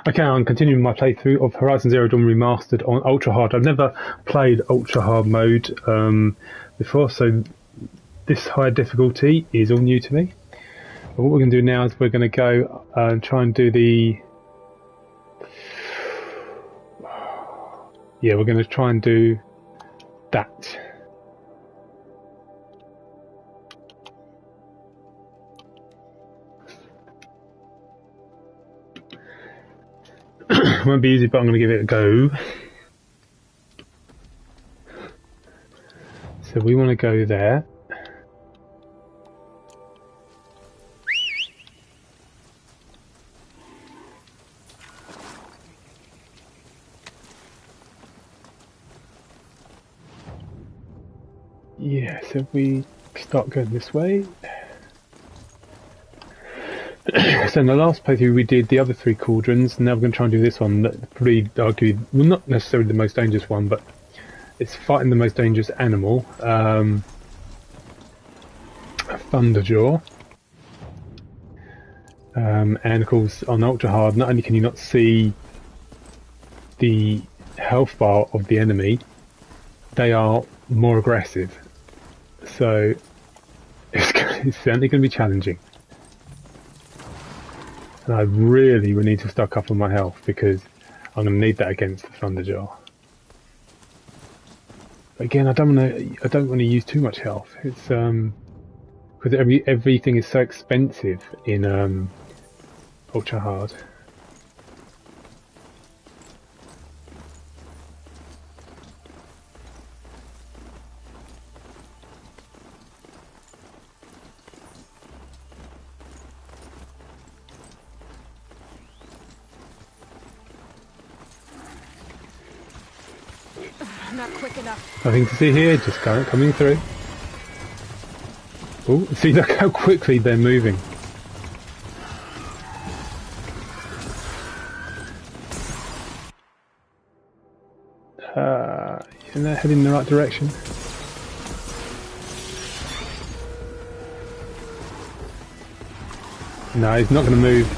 Okay, I'm continuing my playthrough of Horizon Zero Dawn Remastered on Ultra Hard. I've never played Ultra Hard mode before, so this high difficulty is all new to me. But what we're going to do now is we're going to go and try and do the... Yeah, we're going to try and do that. Won't be easy, but I'm going to give it a go. So we want to go there. Yeah, so we start going this way. So in the last playthrough we did the other three cauldrons, and now we're going to try and do this one. That probably arguably, well, not necessarily the most dangerous one, but it's fighting the most dangerous animal, Thunderjaw. And of course on Ultra Hard, not only can you not see the health bar of the enemy, they are more aggressive. So it's certainly going to be challenging. And I really need to stock up on my health because I'm going to need that against the Thunderjaw. But again, I don't want to use too much health. It's because everything is so expensive in Ultra Hard. Not quick enough. Nothing to see here, just coming through. Oh, see, look how quickly they're moving. And they're heading in the right direction. No, he's not going to move.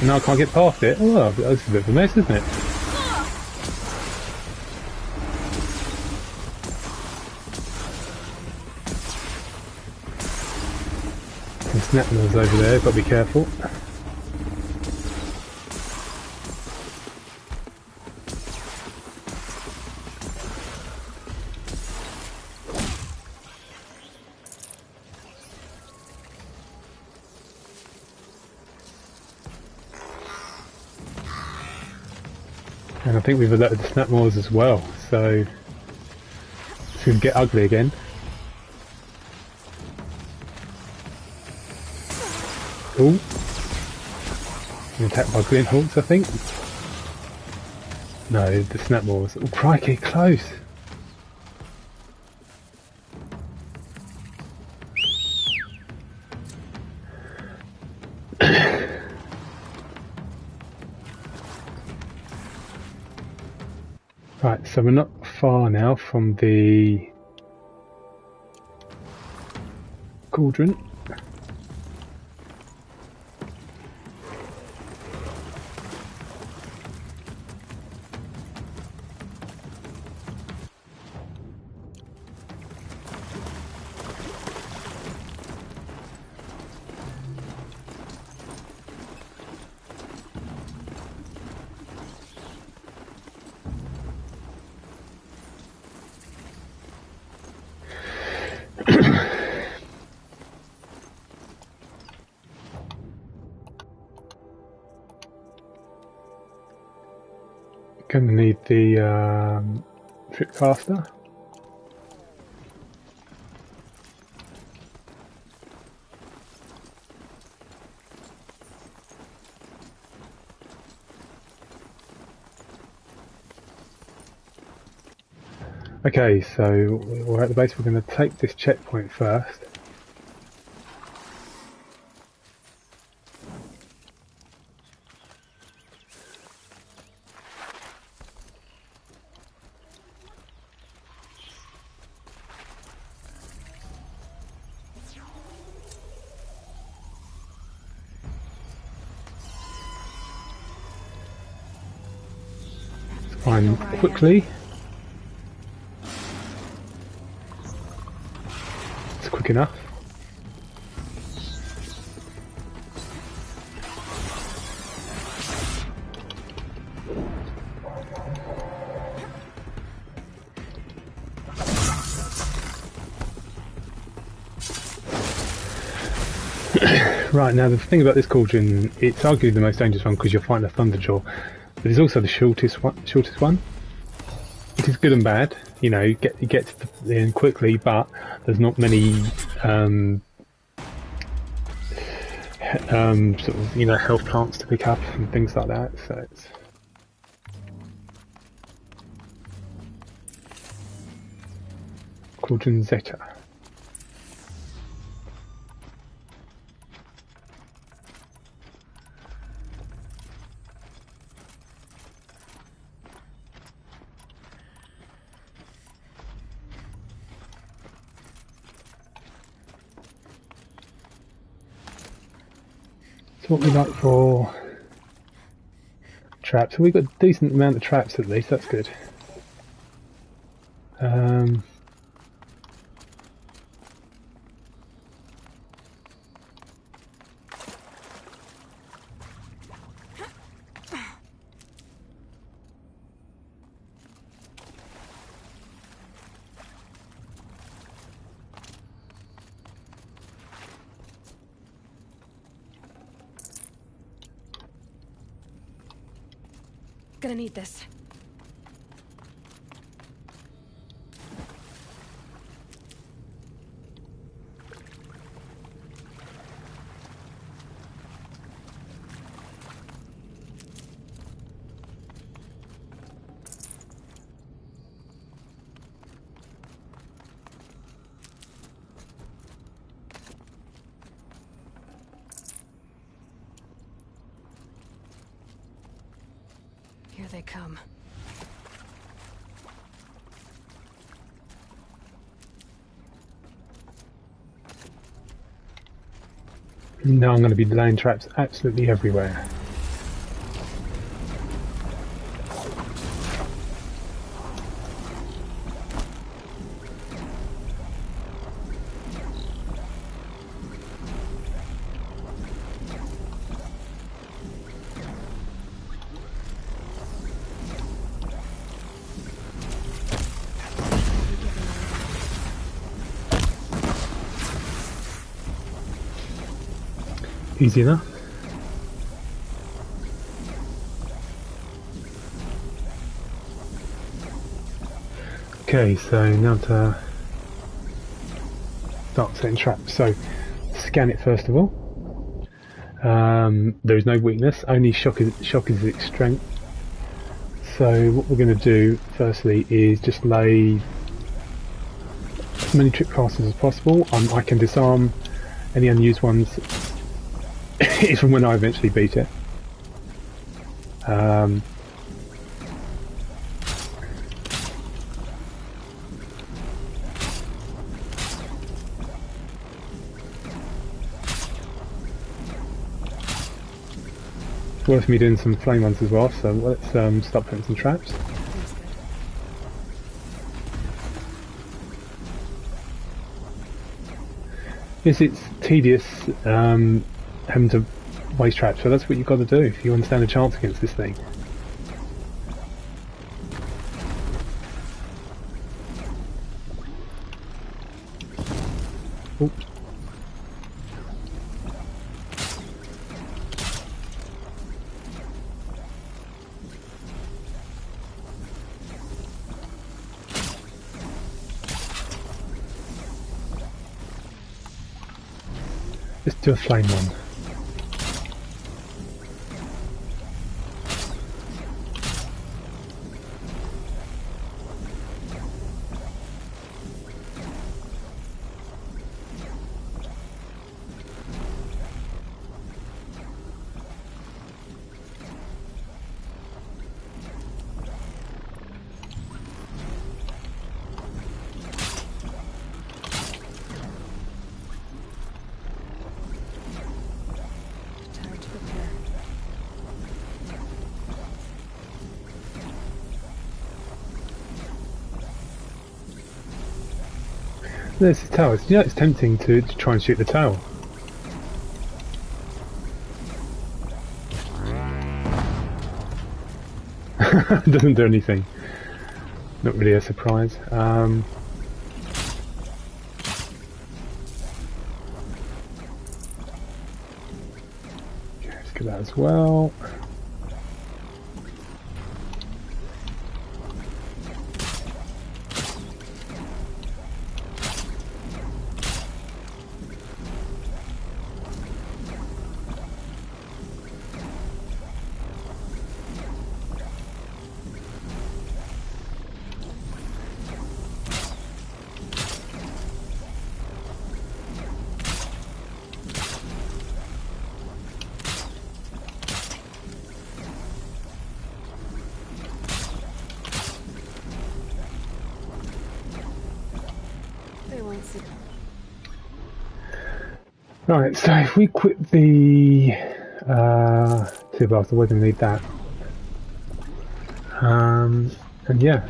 No, I can't get past it. Oh, that's a bit of a mess, isn't it? Some snapnels over there, got to be careful. And I think we've alerted the snapmaws as well, so it's going to get ugly again. Oh, attacked by glint hawks, I think. No, the snapmaws. Oh, crikey, close. Right, so we're not far now from the cauldron. Going to need the tripcaster. Okay, so we're at the base. We're going to take this checkpoint first. climb quickly. It's quick enough. Right, now the thing about this cauldron, it's arguably the most dangerous one because you're fighting a thunderjaw, but it's also the shortest one. It is good and bad, you know, you get to the end quickly, but there's not many sort of, you know, health plants to pick up and things like that, so it's... Cauldron Zeta. So what we like for traps, so we've got a decent amount of traps at least, that's good. Gonna need this. Here they come. Now I'm going to be laying traps absolutely everywhere. Easy enough. Okay, so now to start setting traps. So scan it first of all. There is no weakness, only shock is its strength. So what we're going to do firstly is just lay as many tripcasters as possible. I can disarm any unused ones even when I eventually beat it. Worth me doing some flame ones as well, so let's start putting some traps. Yes, it's tedious having to waste traps, so that's what you've got to do if you want to stand a chance against this thing. Oops. Let's do a flame one. There's his tower. Yeah, it's tempting to try and shoot the tower. Doesn't do anything. Not really a surprise. Okay, let's get that as well. Right, so if we quit the two blaster, we're going to need that. And yeah.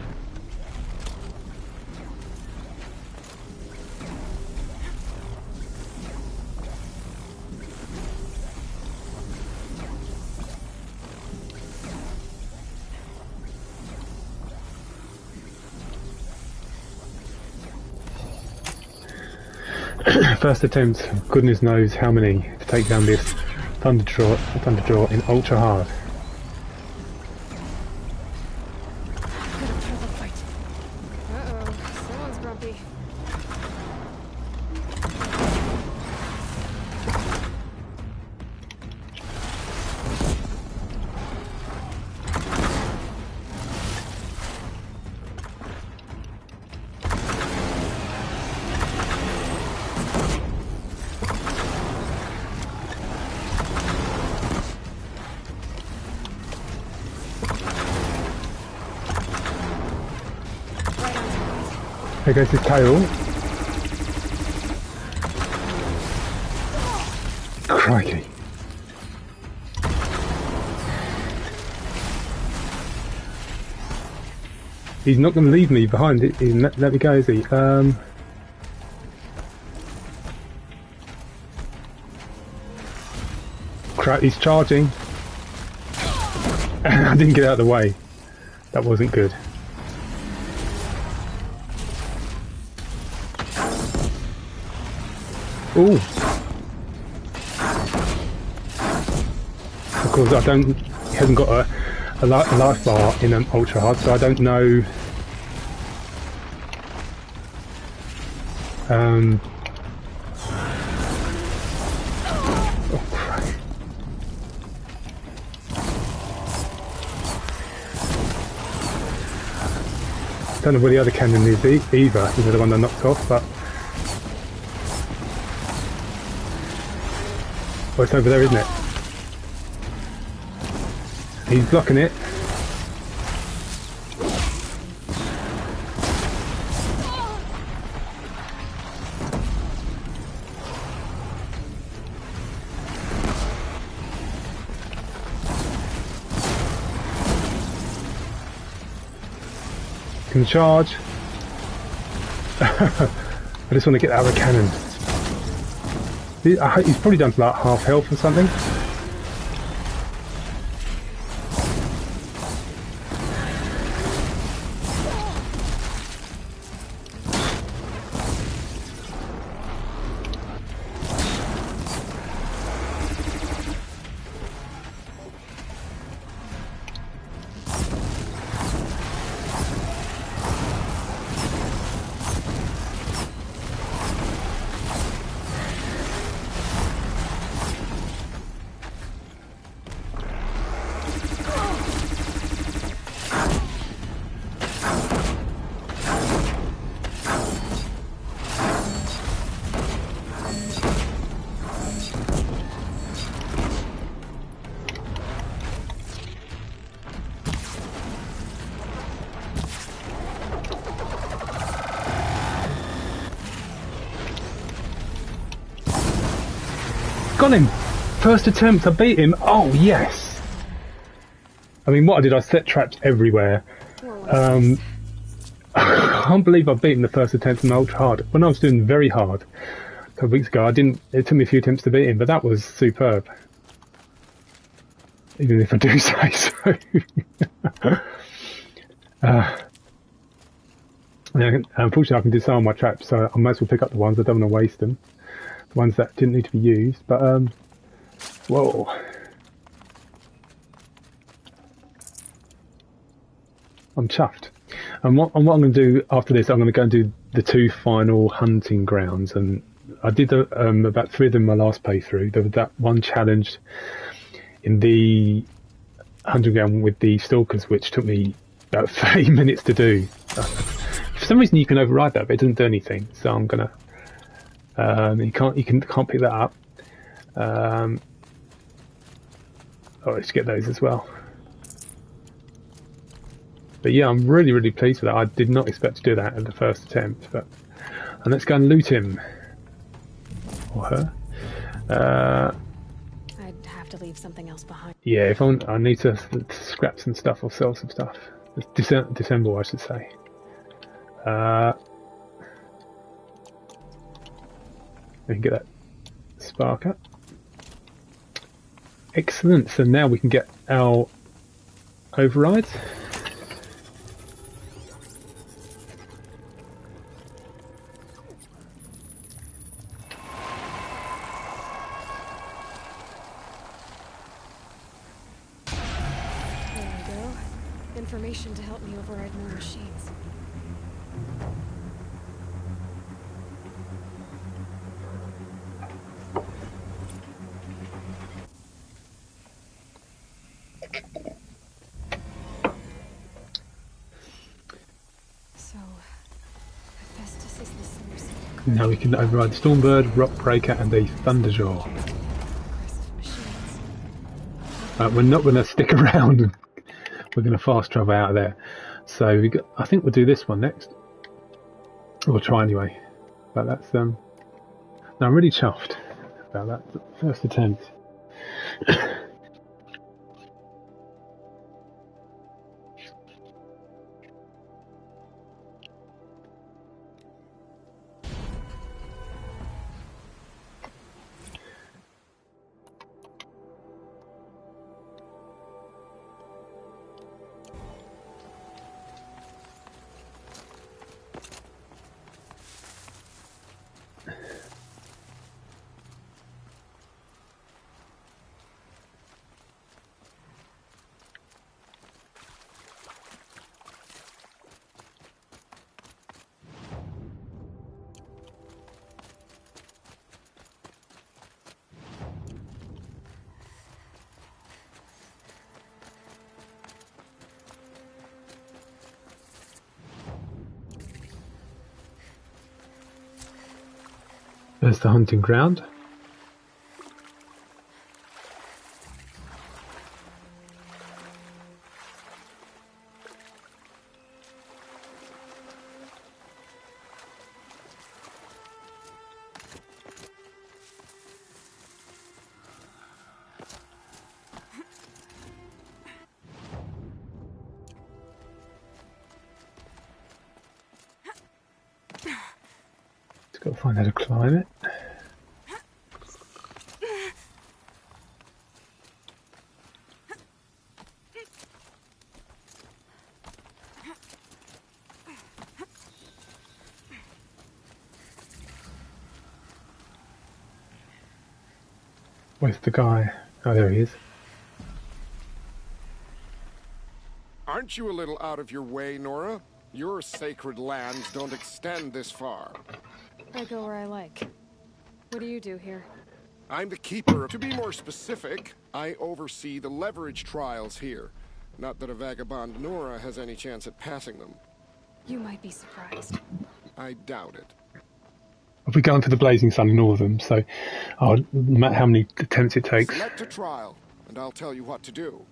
First attempt, goodness knows how many, to take down this thunder draw in ultra hard. Uh-oh, someone's grumpy. There goes his tail. Crikey. He's not going to leave me behind. He let me go, is he? Crap, he's charging. I didn't get out of the way. That wasn't good. Ooh. Of course, he hasn't got a life bar in an ultra hard, so I don't know. Oh crap. Don't know where the other cannon is either, the one that knocked off, but. Oh, it's over there, isn't it? He's blocking it. Can charge. I just want to get out of the cannon. He's probably done like half health or something. Got him! First attempt, I beat him. Oh, yes! I mean, what I did, I set traps everywhere. can't believe I've beaten the first attempt on ultra hard. When I was doing very hard a couple of weeks ago, it took me a few attempts to beat him, but that was superb. Even if I do say so. Yeah, unfortunately, I can disarm my traps, so I might as well pick up the ones. I don't want to waste them. The ones that didn't need to be used. But, whoa. I'm chuffed. And what I'm going to do after this, I'm going to go and do the 2 final hunting grounds. And I did about 3 of them in my last playthrough. There was that one challenge in the hunting ground with the stalkers, which took me about 30 minutes to do. For some reason, you can override that, but it doesn't do anything. So I'm gonna. You can't pick that up. Let's get those as well. But yeah, I'm really pleased with that. I did not expect to do that at the first attempt. And let's go and loot him or her. I'd have to leave something else behind. Yeah, if I need to scrap some stuff or sell some stuff. Disassemble, I should say. We can get that spark up. Excellent. So now we can get our overrides. There we go. Information to help me override more machines. Now we can override the Stormbird, Rockbreaker, and a Thunderjaw. We're not going to stick around. We're going to fast travel out of there. So I think we'll do this one next. We'll try anyway. But that's no, I'm really chuffed about that first attempt. There's the hunting ground. Just got to find how to climb it. Where's the guy? Oh, there he is. Aren't you a little out of your way, Nora? Your sacred lands don't extend this far. I go where I like. What do you do here? I'm the keeper. To be more specific, I oversee the leverage trials here. Not that a vagabond Nora has any chance at passing them. You might be surprised. I doubt it. I'll be going for the Blazing Sun in all of them, so no matter how many attempts it takes. Select a trial, and I'll tell you what to do.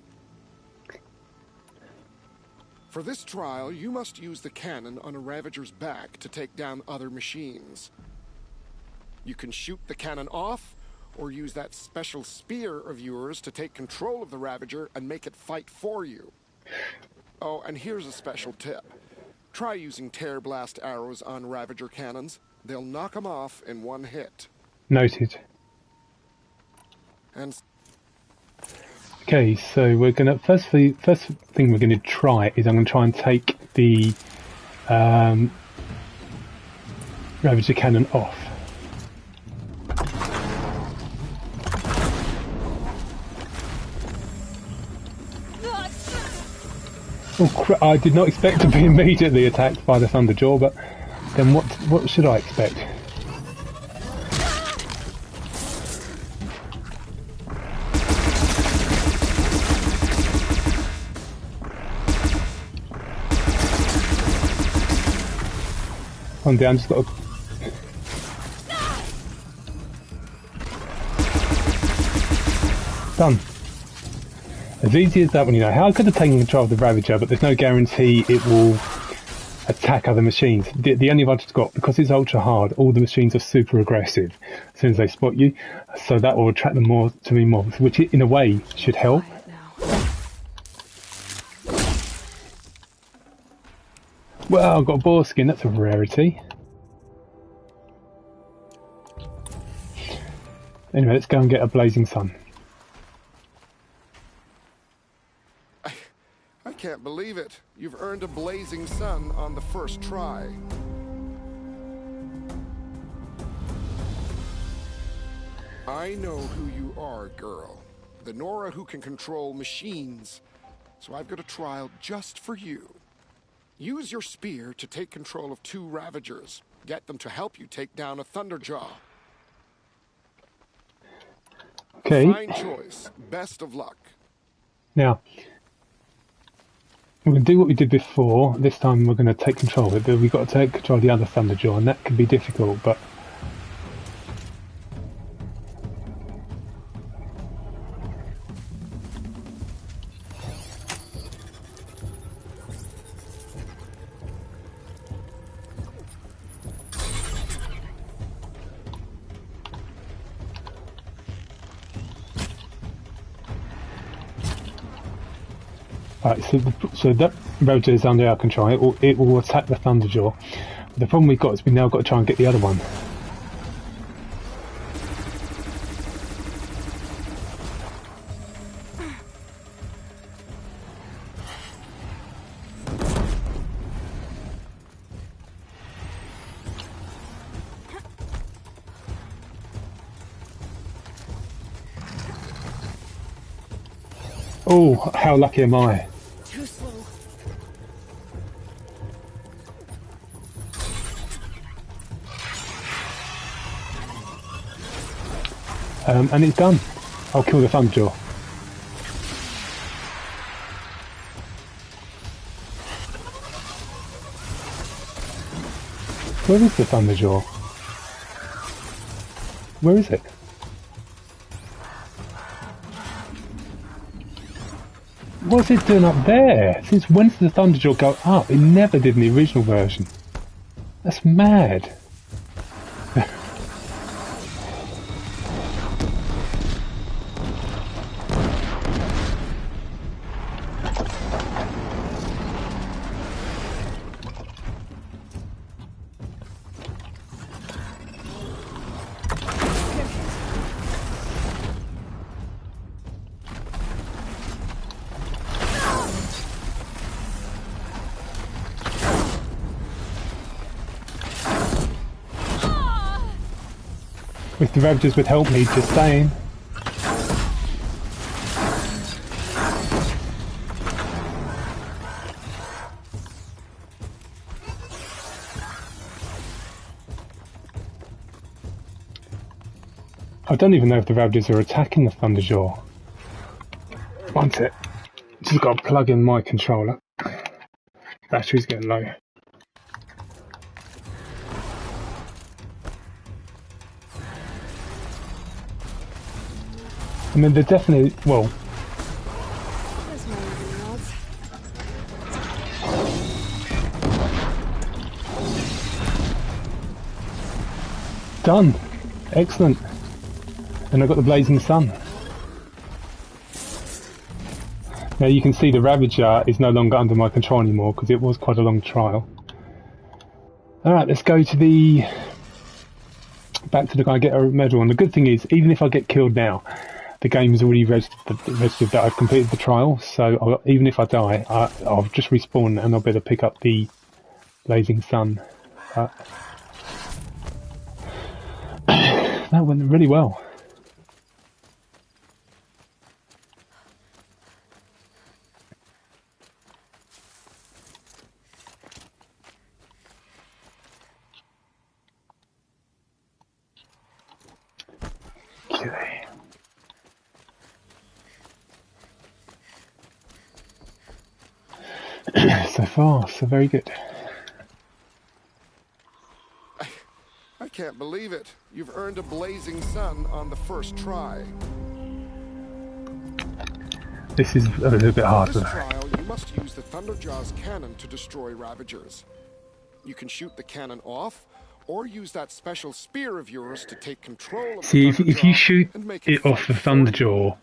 For this trial, you must use the cannon on a Ravager's back to take down other machines. You can shoot the cannon off, or use that special spear of yours to take control of the Ravager and make it fight for you. Oh, and here's a special tip. Try using tear blast arrows on Ravager cannons. They'll knock them off in one hit. Noted. And Okay, so we're gonna first thing we're gonna try is I'm gonna try and take the Ravager cannon off. Oh, I did not expect to be immediately attacked by the Thunderjaw, but then what should I expect? One down, just got to... Done. As easy as that when you know how I could have taken control of the Ravager, but there's no guarantee it will attack other machines. The only advantage it's got, because it's ultra hard, all the machines are super aggressive as soon as they spot you, so that will attract them more to me more, which in a way should help. Well, I've got a boar skin, that's a rarity. Anyway, let's go and get a blazing sun. I can't believe it. You've earned a blazing sun on the first try. I know who you are, girl. The Nora who can control machines. So I've got a trial just for you. Use your spear to take control of 2 Ravagers. Get them to help you take down a Thunderjaw. Okay. Fine choice. Best of luck. Now, we're going to do what we did before. This time we're going to take control of it, but we've got to take control of the other Thunderjaw, and that can be difficult, but... Right, so that Ravager is under our control. It will attack the Thunderjaw. The problem we've got is we've now got to try and get the other one. Oh, how lucky am I? Too slow. And it's done. I'll kill the Thunderjaw. Where is the Thunderjaw? Where is it? What's it doing up there? Since when did the Thunderjaw go up? It never did in the original version. That's mad. If the Ravagers would help me, just saying. I don't even know if the Ravagers are attacking the Thunderjaw. One sec. Just got to plug in my controller. Battery's getting low. I mean, they're definitely, well... There's my rods. Done! Excellent. And I've got the blazing sun. Now you can see the Ravager is no longer under my control anymore because it was quite a long trial. Alright, let's go to the... back to the guy, get a medal. And the good thing is, even if I get killed now, the game's already registered that I've completed the trial, so even if I die, I'll just respawn and I'll be able to pick up the blazing sun. That went really well. Okay. So far, so very good. I can't believe it. You've earned a blazing sun on the first try. This is a little bit harder. For this trial, you must use the Thunderjaw's cannon to destroy Ravagers. You can shoot the cannon off, or use that special spear of yours to take control of See, the if you shoot and make it off the Thunderjaw,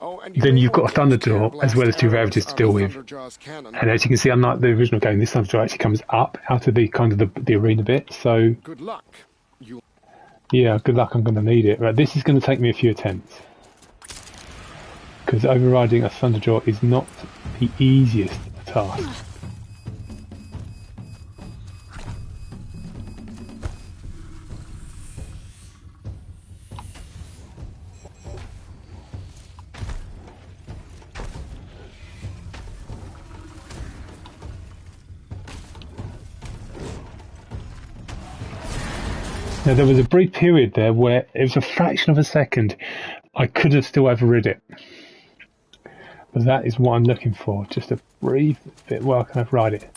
and then you've got a Thunderjaw as well as two Ravagers to deal with. And as you can see, unlike the original game, this Thunderjaw actually comes up out of the kind of the arena bit. So good luck. Yeah, good luck. I'm going to need it. Right, this is going to take me a few attempts because overriding a Thunderjaw is not the easiest task. Now, there was a brief period there where it was a fraction of a second I could have still overrid it. But that is what I'm looking for, just a brief bit where I can override it.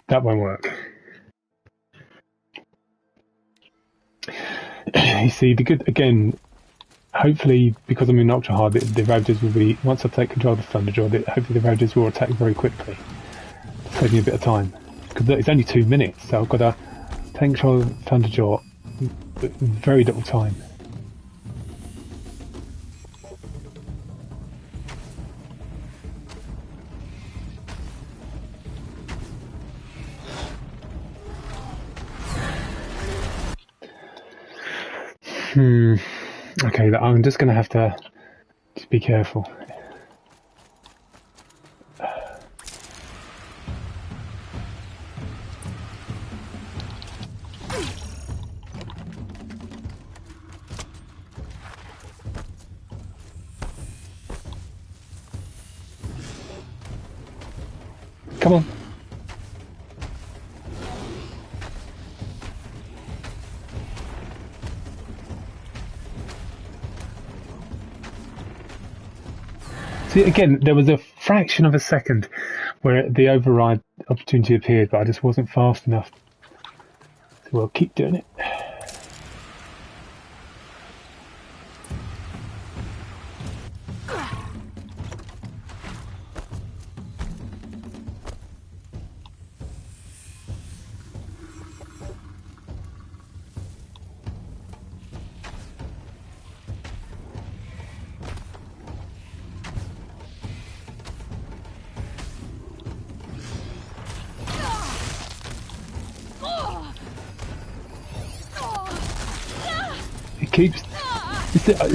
That won't work. You see, the good, again, hopefully, because I'm in ultra hard, the Ravagers will be, once I take control of the Thunderjaw, hopefully the Ravagers will attack very quickly. Save me a bit of time. Because it's only 2 minutes, so I've got to take control of the Thunderjaw with very little time. Okay, I'm just going to have to just be careful. Come on. See, again, there was a fraction of a second where the override opportunity appeared, but I just wasn't fast enough. So we'll keep doing it. It keeps.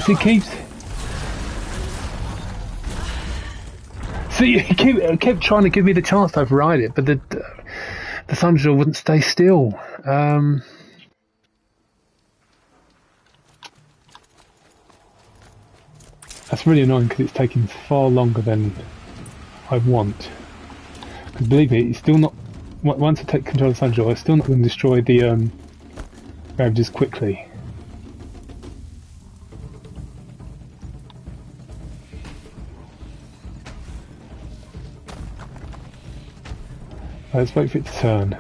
It keeps. See, it kept trying to give me the chance to override it, but the Thunderjaw wouldn't stay still. That's really annoying because it's taking far longer than I want. And believe me, it's still not. Once I take control of the Thunderjaw, it's still not going to destroy the Ravagers quickly. Let's wait for it to turn.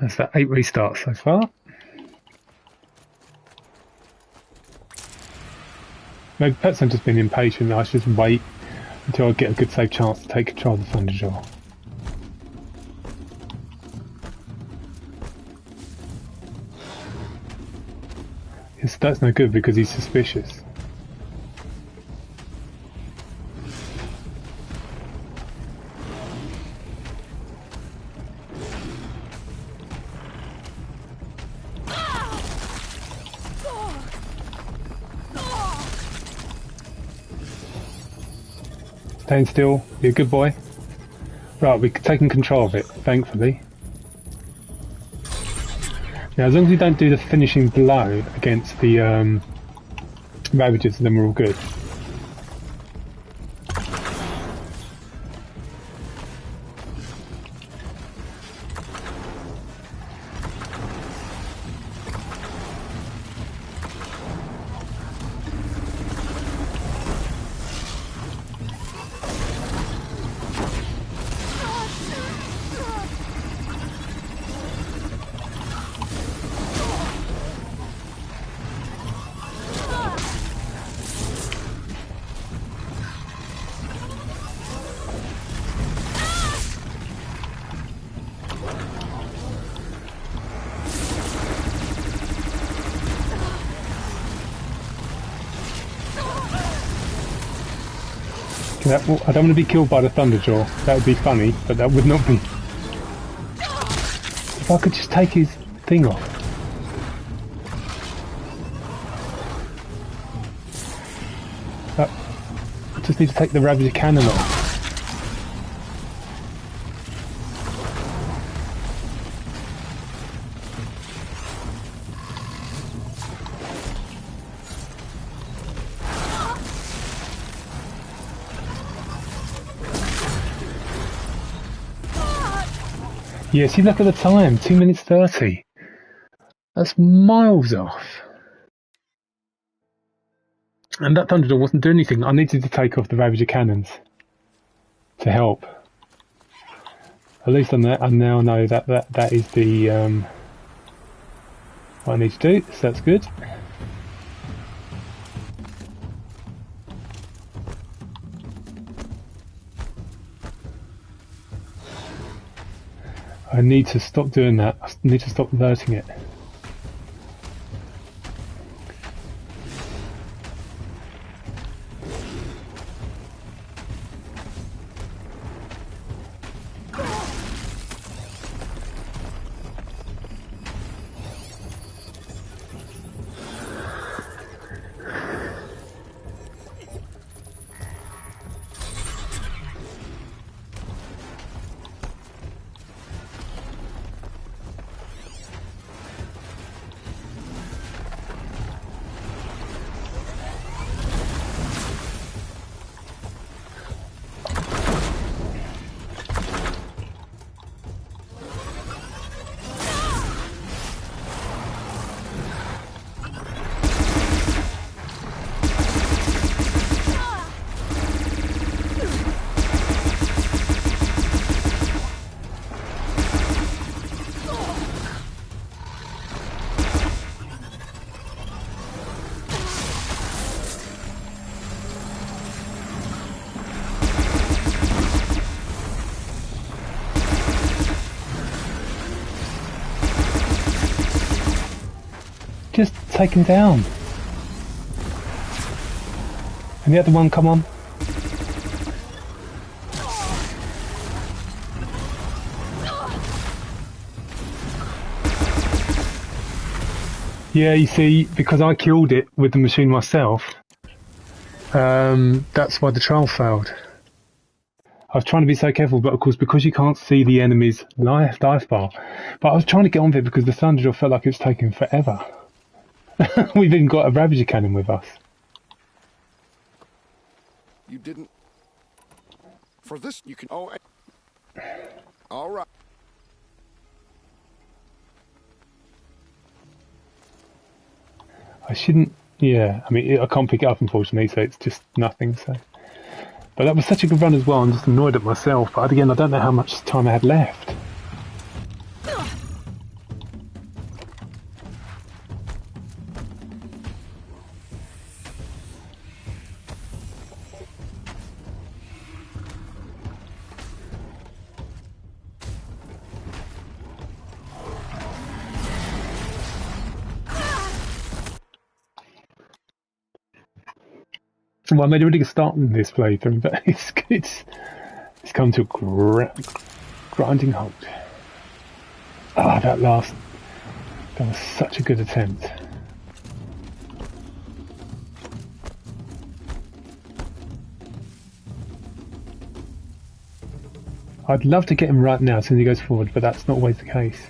That's that 8 restarts so far. Maybe perhaps I'm just being impatient. I should just wait until I get a good safe chance to take control of the Thunderjaw. Yes, that's no good because he's suspicious. Staying still, be a good boy. Right, we're taking control of it, thankfully. Now, as long as you don't do the finishing blow against the Ravagers, then we're all good. I don't want to be killed by the Thunderjaw. That would be funny, but that would not be. If I could just take his thing off. I just need to take the Ravager cannon off. Yeah, see, look at the time, 2 minutes 30. That's miles off. And that Thunderjaw wasn't doing anything. I needed to take off the Ravager cannons to help. At least I now know that is the what I need to do, so that's good. I need to stop doing that. I need to stop alerting it. Just take him down. And the other one, come on. Yeah, you see, because I killed it with the machine myself, that's why the trial failed. I was trying to be so careful, but of course, because you can't see the enemy's life bar, but I was trying to get on with it because the Thunderjaw felt like it was taking forever. We've even got a Ravager cannon with us. You didn't. For this, you can. Oh, all right. I shouldn't. Yeah, I mean, I can't pick it up unfortunately, so it's just nothing. So, but that was such a good run as well. I'm just annoyed at myself. But again, I don't know how much time I had left. Well, I made a really good start in this playthrough, but it's come to a grinding halt. Ah, that was such a good attempt. I'd love to get him right now as soon as he goes forward, but that's not always the case.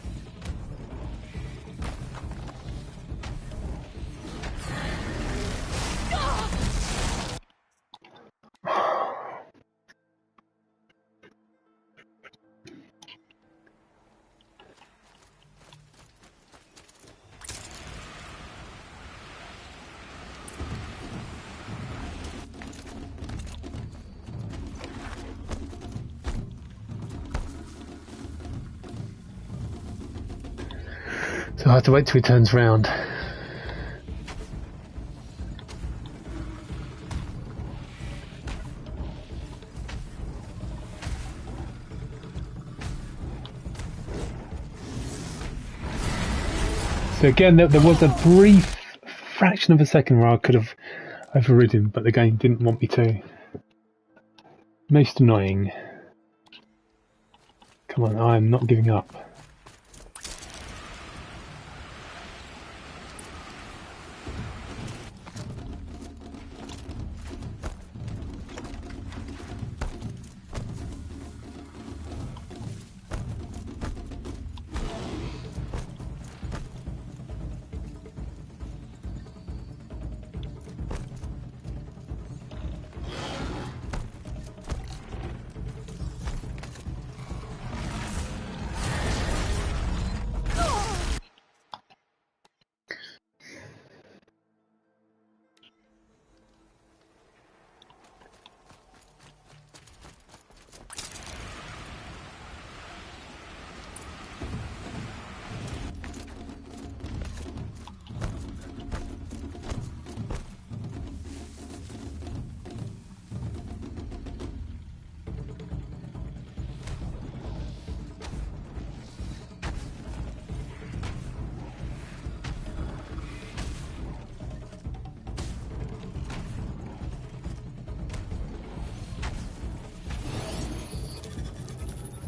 So I have to wait till he turns round. So again, there was a brief fraction of a second where I could have overridden, but the game didn't want me to. Most annoying. Come on, I am not giving up.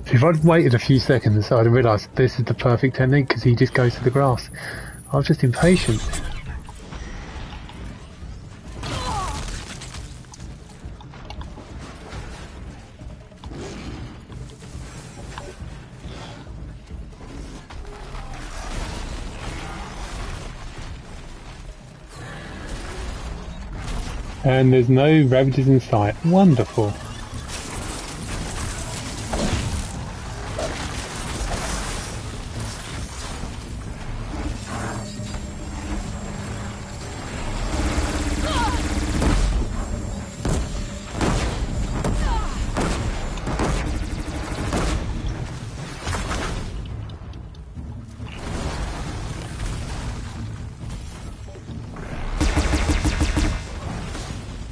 If I'd waited a few seconds, I'd have realised this is the perfect technique because he just goes to the grass. I was just impatient. And there's no ravages in sight. Wonderful.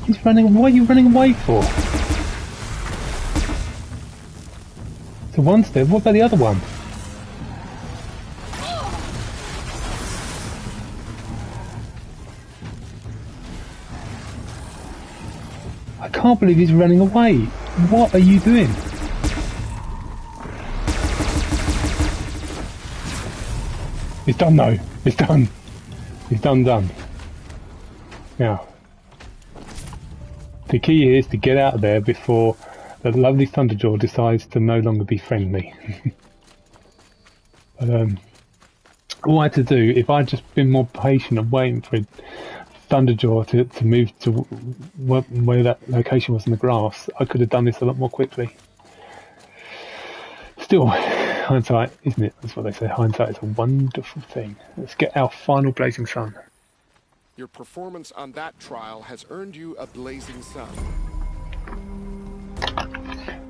He's running. What are you running away for? So one's dead. What about the other one? I can't believe he's running away. What are you doing? It's done though. It's done. It's done. Now, the key is to get out of there before the lovely Thunderjaw decides to no longer be friendly. But all I had to do, if I'd just been more patient and waiting for Thunderjaw to move to where that location was in the grass, I could have done this a lot more quickly. Still, hindsight, isn't it? That's what they say. Hindsight is a wonderful thing. Let's get our final Blazing Sun. Your performance on that trial has earned you a Blazing Sun.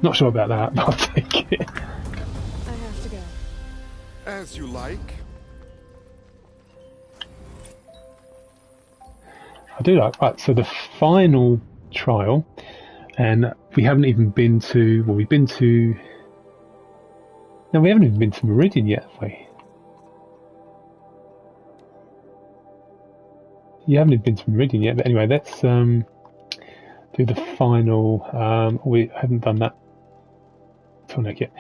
Not sure about that, but I'll take it. I have to go. As you like. I do like. Right, so the final trial, and we haven't even been to. Well, we've been to. No, we haven't even been to Meridian yet, have we? You haven't even been to Meridian yet, but anyway, let's do the final. We haven't done that tonic yet.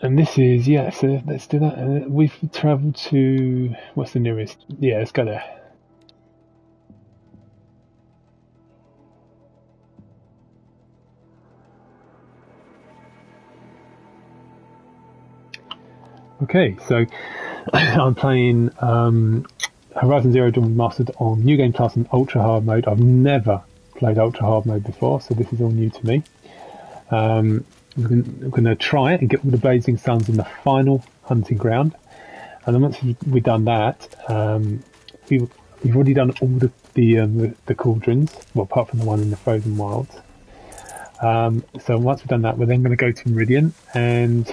And this is, yeah, so let's do that. We've travelled to, what's the nearest? Yeah, let's go there. Okay, so I'm playing Horizon Zero Dawn Remastered on New Game Plus and Ultra Hard mode. I've never played Ultra Hard mode before, so this is all new to me. We're going to try it and get all the blazing suns in the final hunting ground. And then once we've done that, we've already done all the cauldrons, well, apart from the one in the frozen wilds. So once we've done that, we're then going to go to Meridian, and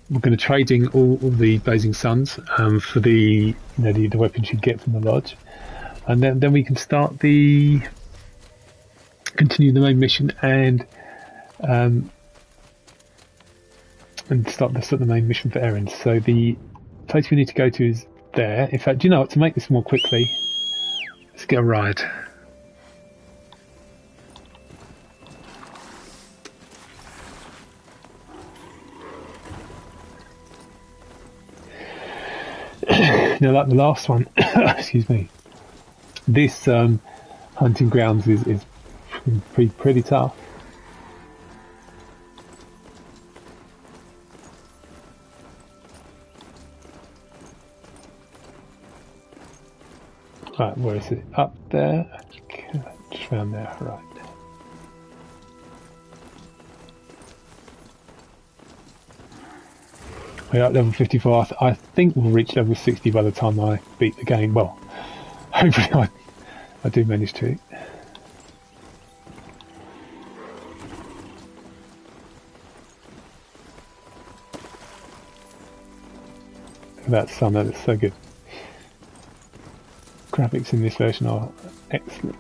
we're going to trade in all the blazing suns for the weapons you get from the lodge, and then we can continue the main mission and start the main mission for Erin. So the place we need to go to is there. In fact, do you know what? To make this more quickly, let's get a ride. Now, like the last one, excuse me, this hunting grounds is pretty tough. Right, where is it? Up there? Okay, just around there, right. We're at level 54. I think we'll reach level 60 by the time I beat the game. Well, hopefully I do manage to. Look at that sun, that is so good. Graphics in this version are excellent.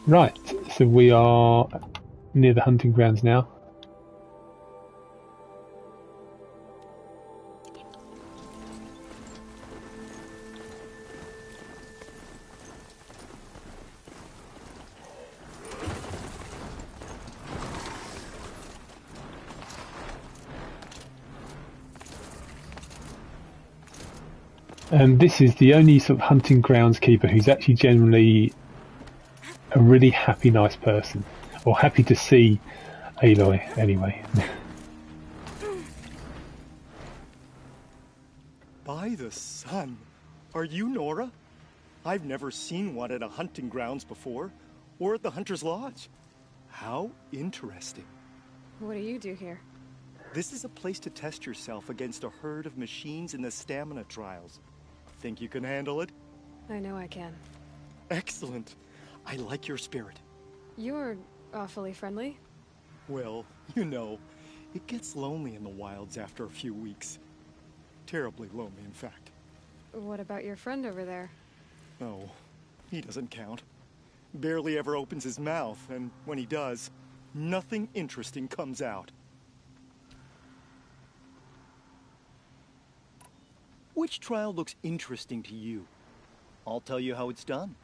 Right, so we are near the hunting grounds now. And this is the only sort of hunting grounds keeper who's actually generally a really happy, nice person. Or happy to see Aloy, anyway. By the sun! Are you Nora? I've never seen one at a hunting grounds before, or at the Hunter's Lodge. How interesting. What do you do here? This is a place to test yourself against a herd of machines in the stamina trials. Think you can handle it? I know I can. Excellent. I like your spirit. You're awfully friendly. Well, you know, it gets lonely in the wilds after a few weeks. Terribly lonely, in fact. What about your friend over there? Oh, he doesn't count. Barely ever opens his mouth, and when he does, nothing interesting comes out. Which trial looks interesting to you? I'll tell you how it's done.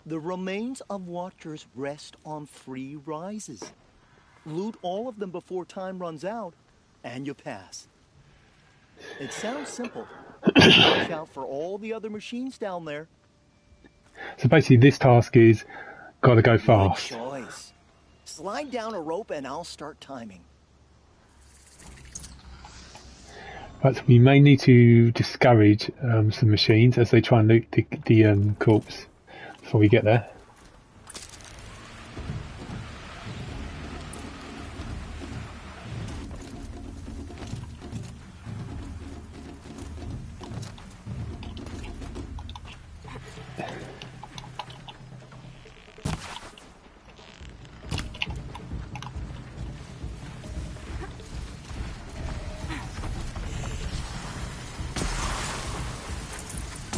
The remains of Watchers rest on 3 rises. Loot all of them before time runs out, and you pass. It sounds simple. Watch out for all the other machines down there. So basically this task is gotta go fast. Good choice. Slide down a rope and I'll start timing. Right, so we may need to discourage some machines as they try and loot the corpse before we get there.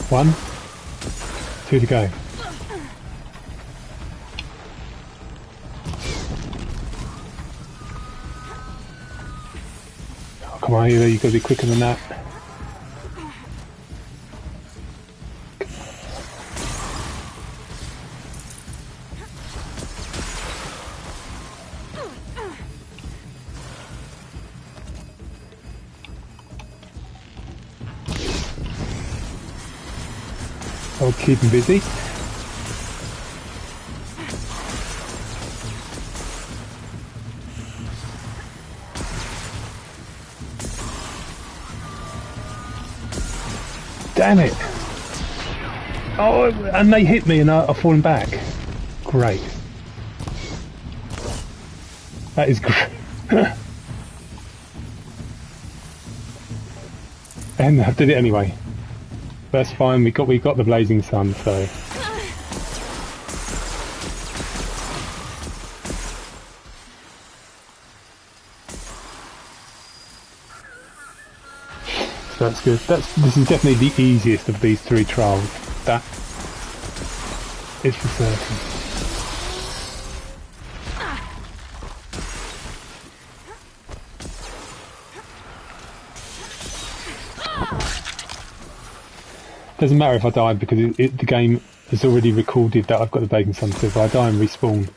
One, 2 to go. I come on, you've got to be quicker than that. I'll keep him busy. Damn it! Oh, and they hit me and I've fallen back. Great. That is great. And I did it anyway. That's fine. We got the blazing sun, so. So that's good. This is definitely the easiest of these 3 trials. That is for certain. Doesn't matter if I die because the game has already recorded that I've got the blazing sun. So if I die and respawn,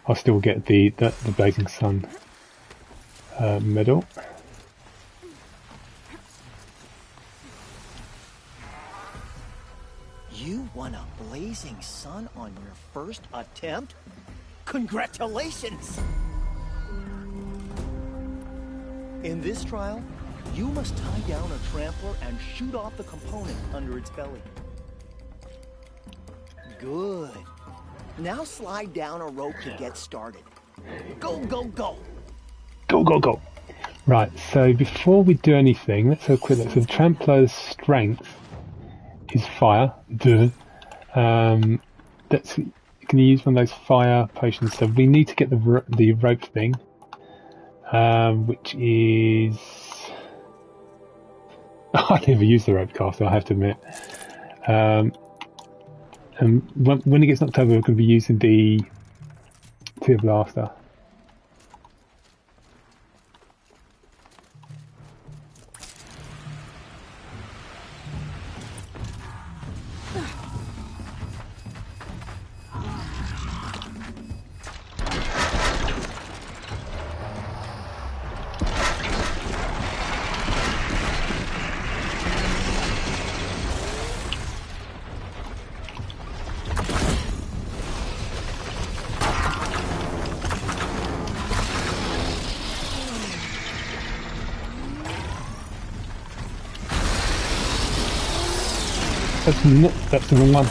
I'll still get the blazing sun medal. You won a blazing sun on your first attempt? Congratulations! In this trial, you must tie down a trampler and shoot off the component under its belly. Good. Now slide down a rope to get started. Go, go, go! Go, go, go! Right, so before we do anything, let's have a quick look. So the trampler's strength is fire. Duh. That's, can you use one of those fire potions? So we need to get the rope thing, which is... I never use the rope caster, I have to admit. And when it gets knocked over, we're going to be using the Tear Blaster. That's the wrong one.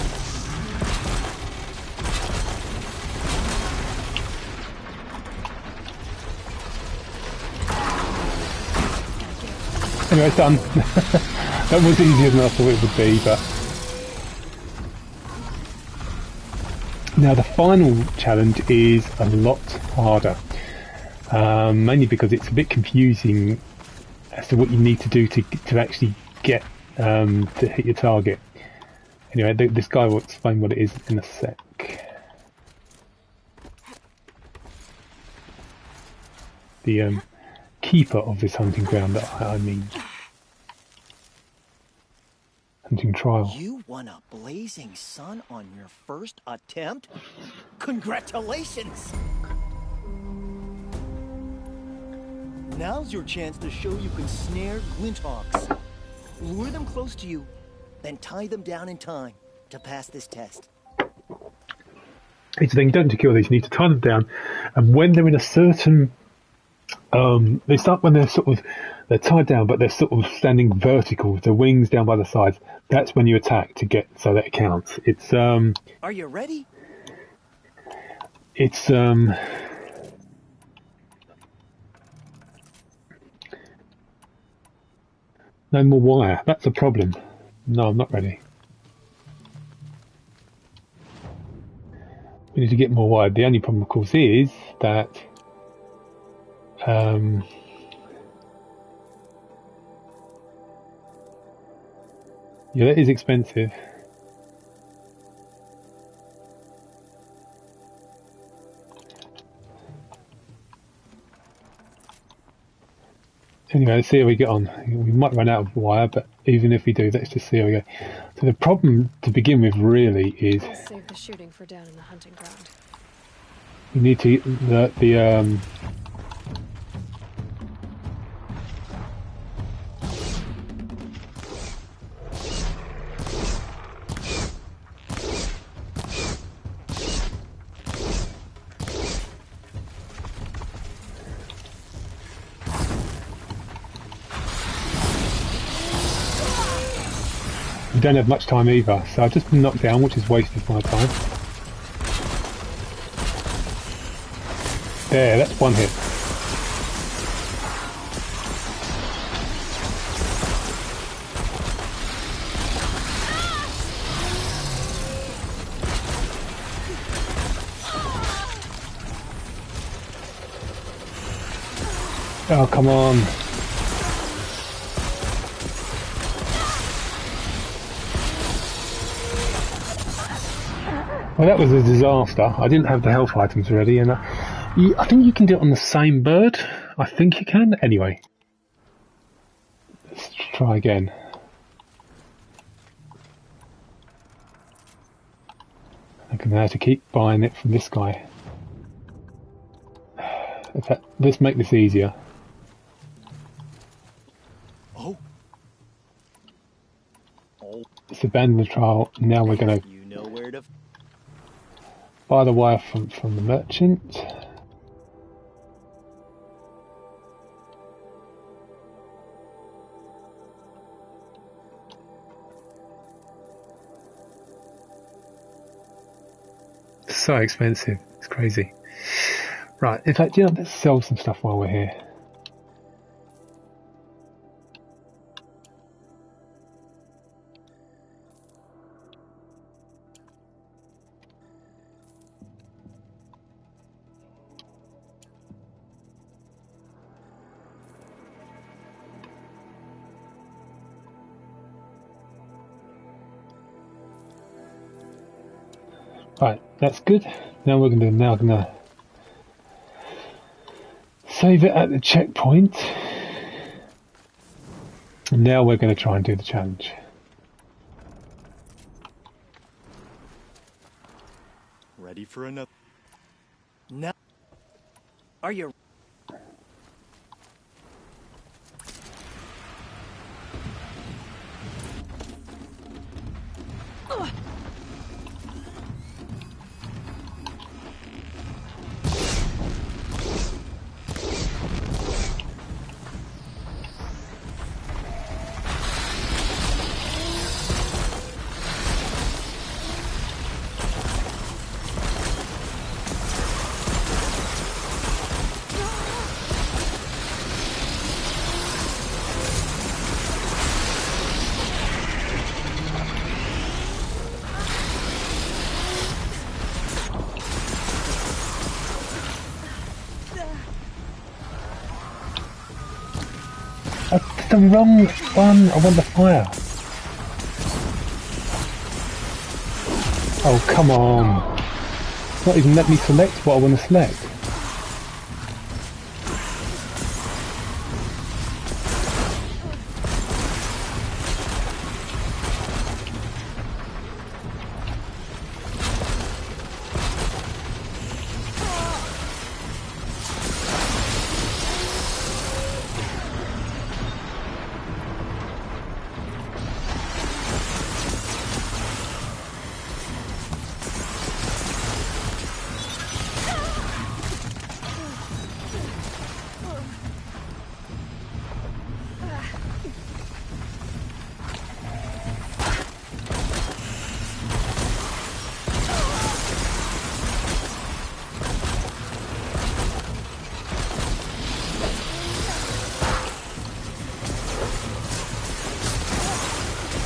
Anyway, it's done. That was easier than I thought it would be, but... Now the final challenge is a lot harder. Mainly because it's a bit confusing as to what you need to do to actually get to hit your target. Anyway, this guy will explain what it is in a sec. The keeper of this hunting ground, I mean. Hunting trial. You won a blazing sun on your first attempt? Congratulations! Now's your chance to show you can snare Glinthawks. Lure them close to you, then tie them down in time to pass this test. It's the thing, don't to kill these, you need to tie them down, and when they're in a certain... they start when they're tied down, but they're sort of standing vertical with their wings down by the sides. That's when you attack to get so that it counts. It's Are you ready? It's no more wire. That's a problem. No, I'm not ready. We need to get more wire. The only problem, of course, is that yeah, that is expensive. Anyway, let's see how we get on. We might run out of wire, but even if we do, let's just see how we go. So the problem to begin with really is I'll save the shooting for down in the hunting ground. we need to we don't have much time either, so I've just been knocked down, which is wasted my time. There, that's one hit. Oh, come on. Well, that was a disaster. I didn't have the health items ready, and I think you can do it on the same bird. I think you can. Anyway, let's try again. I'm going to have to keep buying it from this guy. In fact, let's make this easier. Oh. Let's abandon the trial. Now we're going to You know where to. buy the wire from the merchant. So expensive, it's crazy. Right, in fact, let's sell some stuff while we're here. Right, that's good. Now we're gonna save it at the checkpoint. And now we're gonna try and do the challenge. Ready for another. Now. Are you. That's the wrong one. I want the fire. Oh, come on. It's not even let me select what I want to select.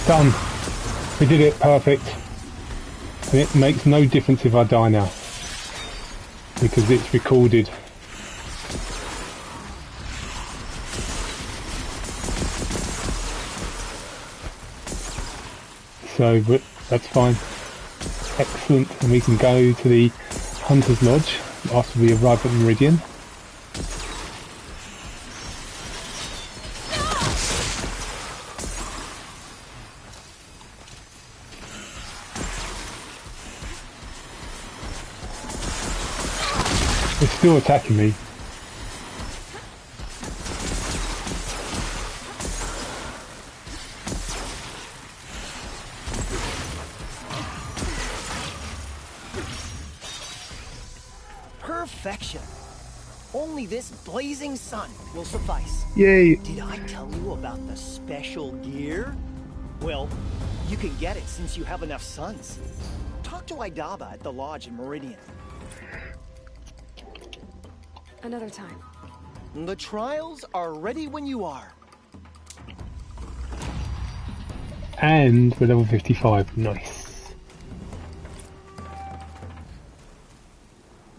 Done. We did it. Perfect. And it makes no difference if I die now, because it's recorded. So, but that's fine. Excellent. And we can go to the Hunter's Lodge after we arrive at Meridian. It's still attacking me. Perfection. Only this blazing sun will suffice. Yay! Did I tell you about the special gear? Well, you can get it since you have enough suns. Talk to Idaba at the lodge in Meridian. Another time. The trials are ready when you are. And we're level 55. Nice.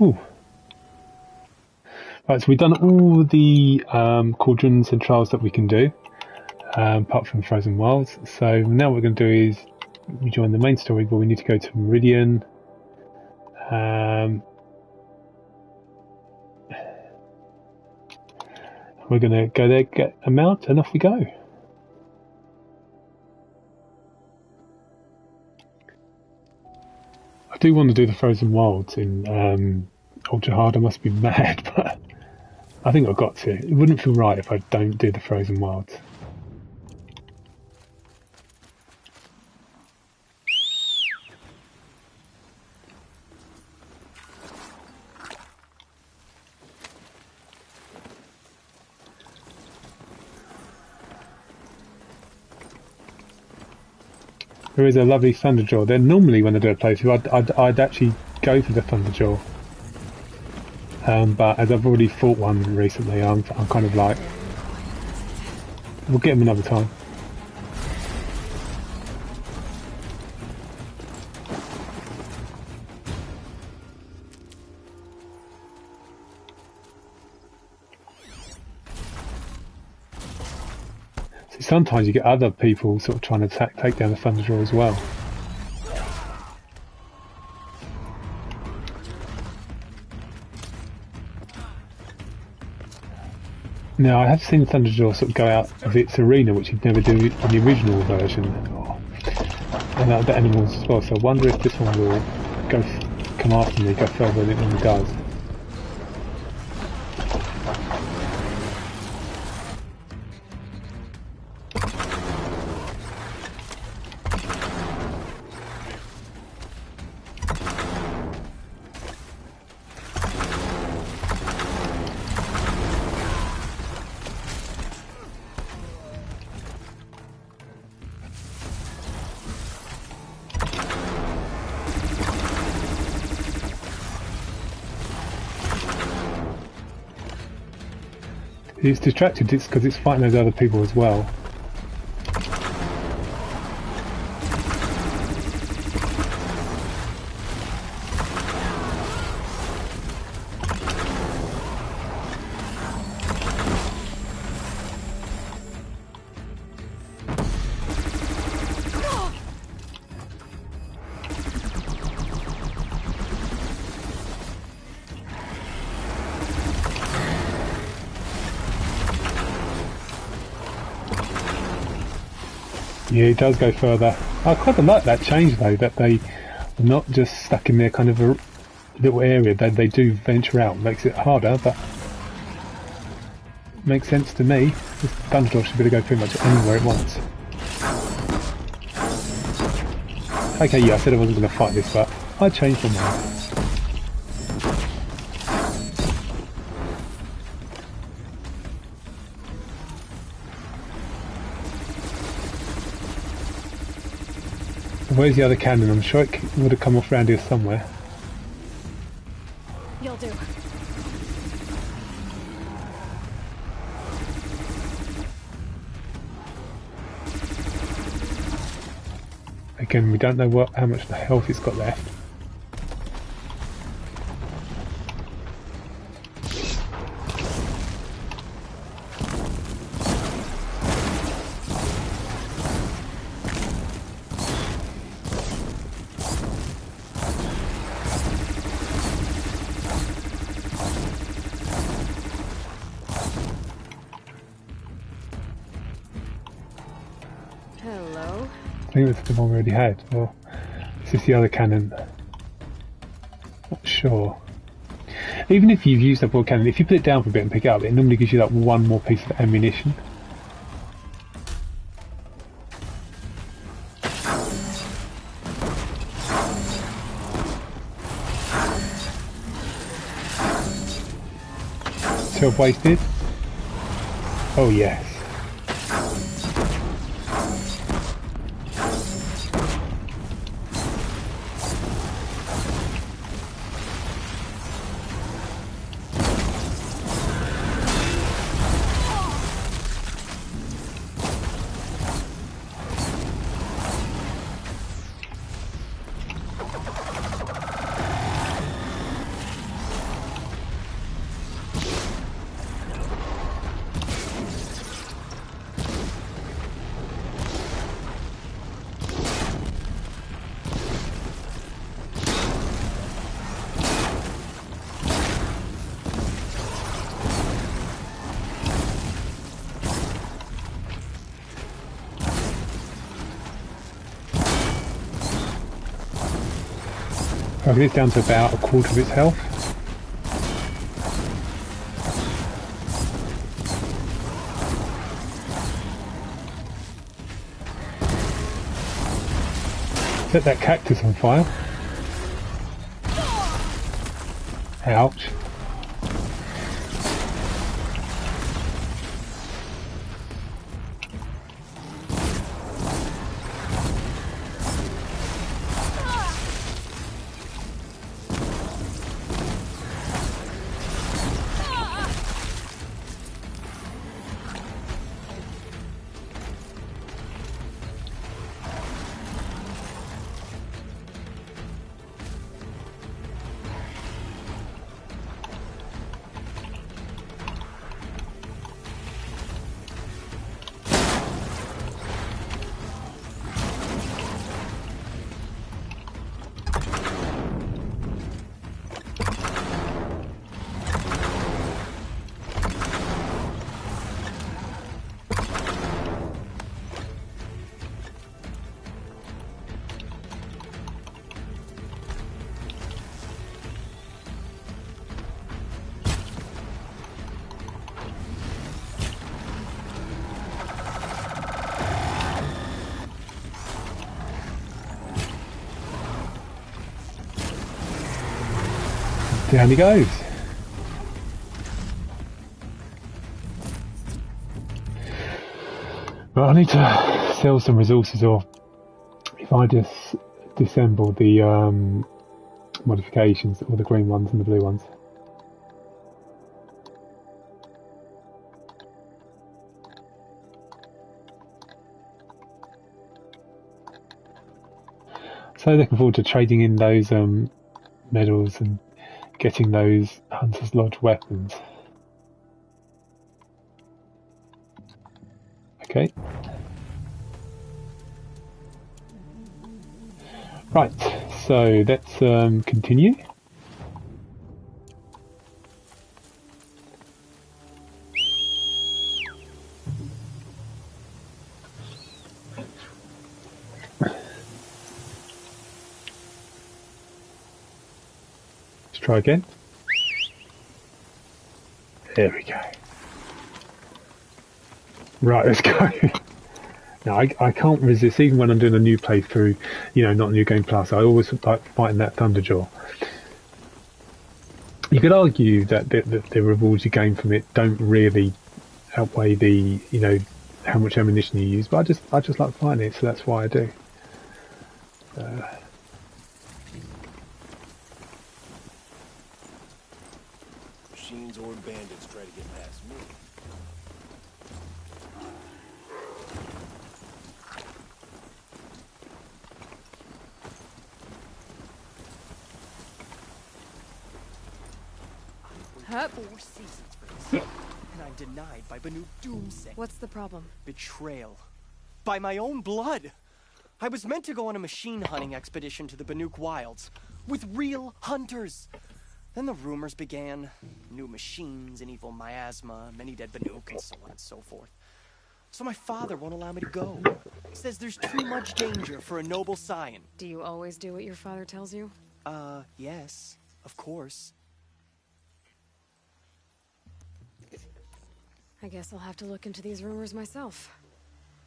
Ooh. Right, so we've done all the cauldrons and trials that we can do, apart from Frozen Wilds. So now what we're going to do is rejoin the main story, but we need to go to Meridian. We're going to go there, get a mount, and off we go. I do want to do the Frozen Wilds in Ultra Hard. I must be mad, but I think I've got to. It wouldn't feel right if I don't do the Frozen Wilds. There is a lovely Thunderjaw there. Normally when I do a playthrough I'd actually go for the Thunderjaw. But as I've already fought one recently, I'm kind of like, we'll get him another time. See, sometimes you get other people sort of trying to take down the Thunderjaw as well. Now, I have seen Thunderjaw sort of go out of its arena, which you'd never do in the original version, and the animals as well. So I wonder if this one will come after me, go further than it normally does. It's distracted, it's because it's fighting those other people as well. Yeah, it does go further. I quite like that change though, that they are not just stuck in their kind of a little area, they do venture out. Makes it harder, but makes sense to me. This Thunderjaw should be able to go pretty much anywhere it wants. Okay, yeah, I said I wasn't going to fight this, but I changed my mind. Where's the other cannon? I'm sure it would have come off around here somewhere. You'll do. Again, we don't know how much health it's got left. Hello. I think that's the one we already had. Or is this the other cannon? Not sure. Even if you've used up all cannon, if you put it down for a bit and pick it up, it normally gives you like one more piece of ammunition. Still wasted? Oh yes. Okay, it's down to about a quarter of its health. Set that cactus on fire. Ouch. Down he goes. Right, I need to sell some resources, or if I just disassemble the modifications, all the green ones and the blue ones. So looking forward to trading in those medals and getting those Hunter's Lodge weapons. Okay. Right, so let's continue. Let's try again. There we go. Right, let's go. No, I can't resist, even when I'm doing a new playthrough, you know, not New Game Plus, I always like fighting that Thunderjaw. You could argue that the rewards you gain from it don't really outweigh the, you know, how much ammunition you use, but I just like fighting it, so that's why I do. Machines or bandits try to get past me. Hup. 4 seasons for this, and I'm denied by Banu Doomsay. What's the problem? Betrayal. By my own blood. I was meant to go on a machine hunting expedition to the Banuk Wilds with real hunters. Then the rumors began. New machines, an evil miasma, many dead Banuk, and so on and so forth. So my father won't allow me to go. Says there's too much danger for a noble scion. Do you always do what your father tells you? Yes, of course. I guess I'll have to look into these rumors myself.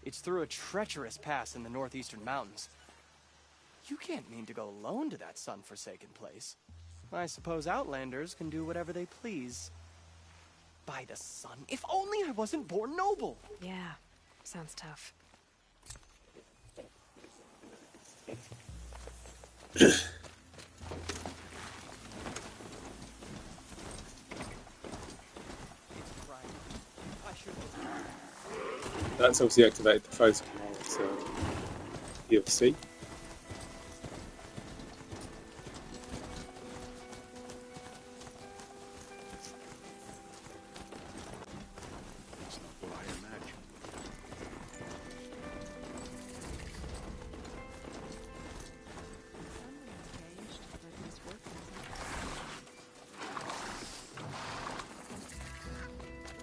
It's through a treacherous pass in the northeastern mountains. You can't mean to go alone to that sun-forsaken place. I suppose Outlanders can do whatever they please. By the sun, if only I wasn't born noble! Yeah, sounds tough. That's obviously activated the photo now, so you'll see. It's not what I imagined.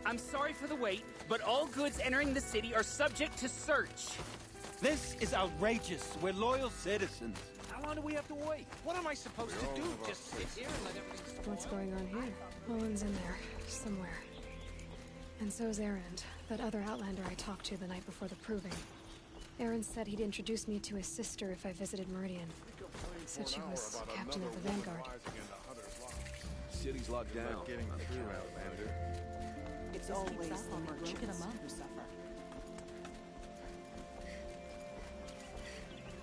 I'm sorry for the wait, but all goods entering the city are subject to search. This is outrageous. We're loyal citizens. How long do we have to wait? What am I supposed to do? Just sit here and let everything... What's going on here? Owen's in there, somewhere. And so's Erend, that other Outlander I talked to the night before the proving. Erend said he'd introduce me to his sister if I visited Meridian. Said she was captain of the Vanguard. City's locked down. Getting through, Outlander. It's always the merchants who suffer.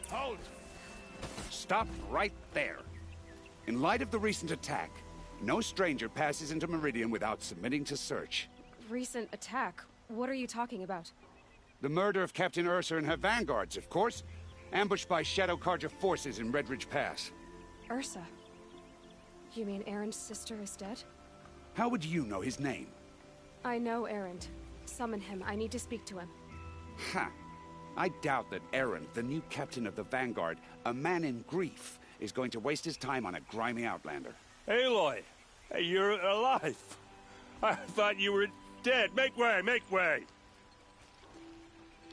Halt! Stop right there. In light of the recent attack, no stranger passes into Meridian without submitting to search. Recent attack? What are you talking about? The murder of Captain Ursa and her vanguards, of course. Ambushed by Shadow Carja forces in Redridge Pass. Ursa? You mean Erend's sister is dead? How would you know his name? I know Erend. Summon him. I need to speak to him. Ha! I doubt that Erend, the new captain of the Vanguard, a man in grief, is going to waste his time on a grimy Outlander. Aloy! Hey, you're alive! I thought you were dead. Make way, make way!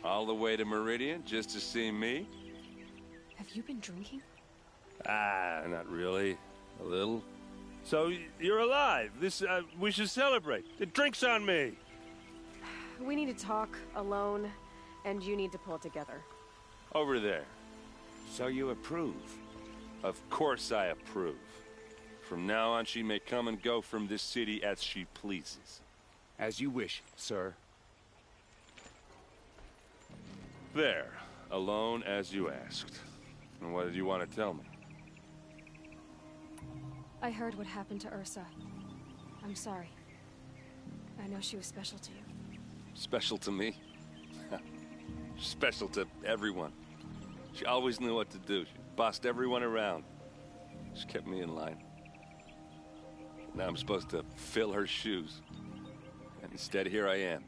All the way to Meridian just to see me? Have you been drinking? Ah, not really. A little. So, you're alive. We should celebrate. The drink's on me. We need to talk alone, and you need to pull it together. Over there. So you approve? Of course I approve. From now on, she may come and go from this city as she pleases. As you wish, sir. There. Alone as you asked. And what did you want to tell me? I heard what happened to Ursa. I'm sorry. I know she was special to you. Special to me? Special to everyone. She always knew what to do. She bossed everyone around. She kept me in line. Now I'm supposed to fill her shoes. And instead, here I am,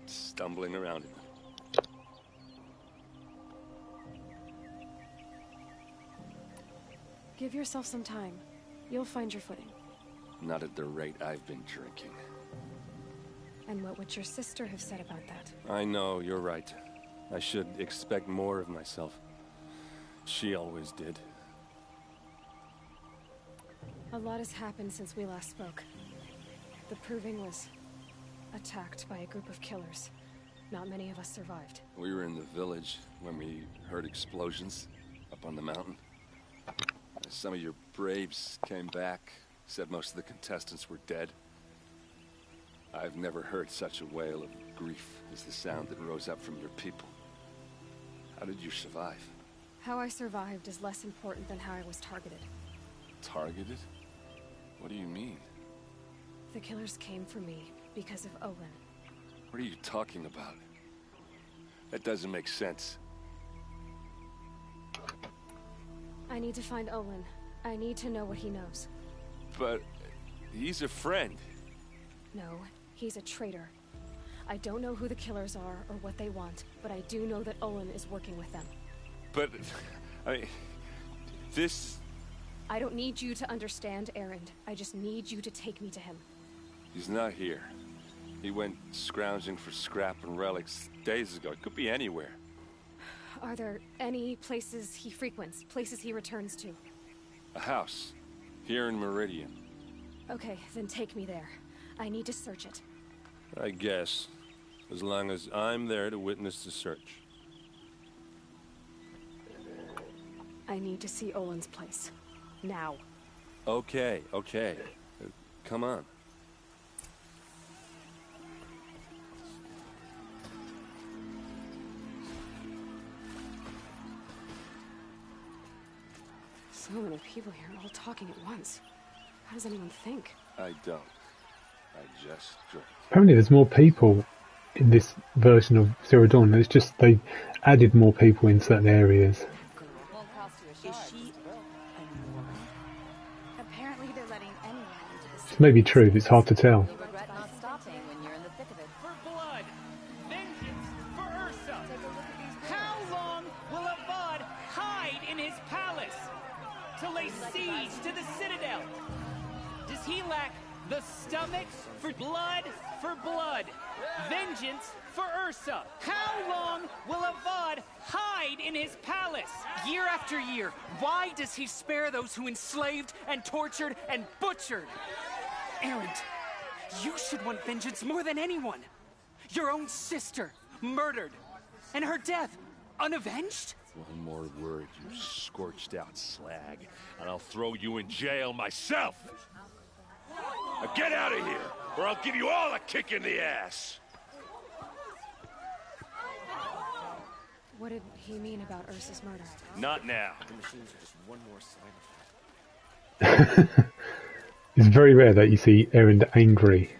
stumbling around in them. Give yourself some time. You'll find your footing. Not at the rate I've been drinking. And what would your sister have said about that? I know, you're right. I should expect more of myself. She always did. A lot has happened since we last spoke. The Proving was attacked by a group of killers. Not many of us survived. We were in the village when we heard explosions up on the mountain. Some of your braves came back, said most of the contestants were dead. I've never heard such a wail of grief as the sound that rose up from your people. How did you survive? How I survived is less important than how I was targeted. Targeted? What do you mean? The killers came for me because of Owen. What are you talking about? That doesn't make sense. I need to find Olin. I need to know what he knows. But he's a friend. No, he's a traitor. I don't know who the killers are or what they want, but I do know that Olin is working with them. But, I mean, this... I don't need you to understand, Erend. I just need you to take me to him. He's not here. He went scrounging for scrap and relics days ago. It could be anywhere. Are there any places he frequents, places he returns to? A house. Here in Meridian. Okay, then take me there. I need to search it. I guess. As long as I'm there to witness the search. I need to see Olin's place. Now. Okay, okay. Come on. So many people here, all talking at once. How does anyone think? I don't. I just drink. Apparently there's more people in this version of Zero Dawn. It's just they added more people in certain areas. Is she apparently they're letting anyone into the city. It may be true, but it's hard to tell. You regret not stopping when you're in the thick of it. For blood! Vengeance for Ursa! How long will Avad hide in his palace? To lay siege to the Citadel? Does he lack the stomach for blood? For blood. Vengeance for Ursa. How long will Avad hide in his palace? Year after year, why does he spare those who enslaved and tortured and butchered? Erend, you should want vengeance more than anyone. Your own sister, murdered, and her death, unavenged? One more word, you scorched out slag, and I'll throw you in jail myself! Now get out of here, or I'll give you all a kick in the ass! What did he mean about Ursa's murder? Not now. The machines are just one more sign of It's very rare that you see Erend angry.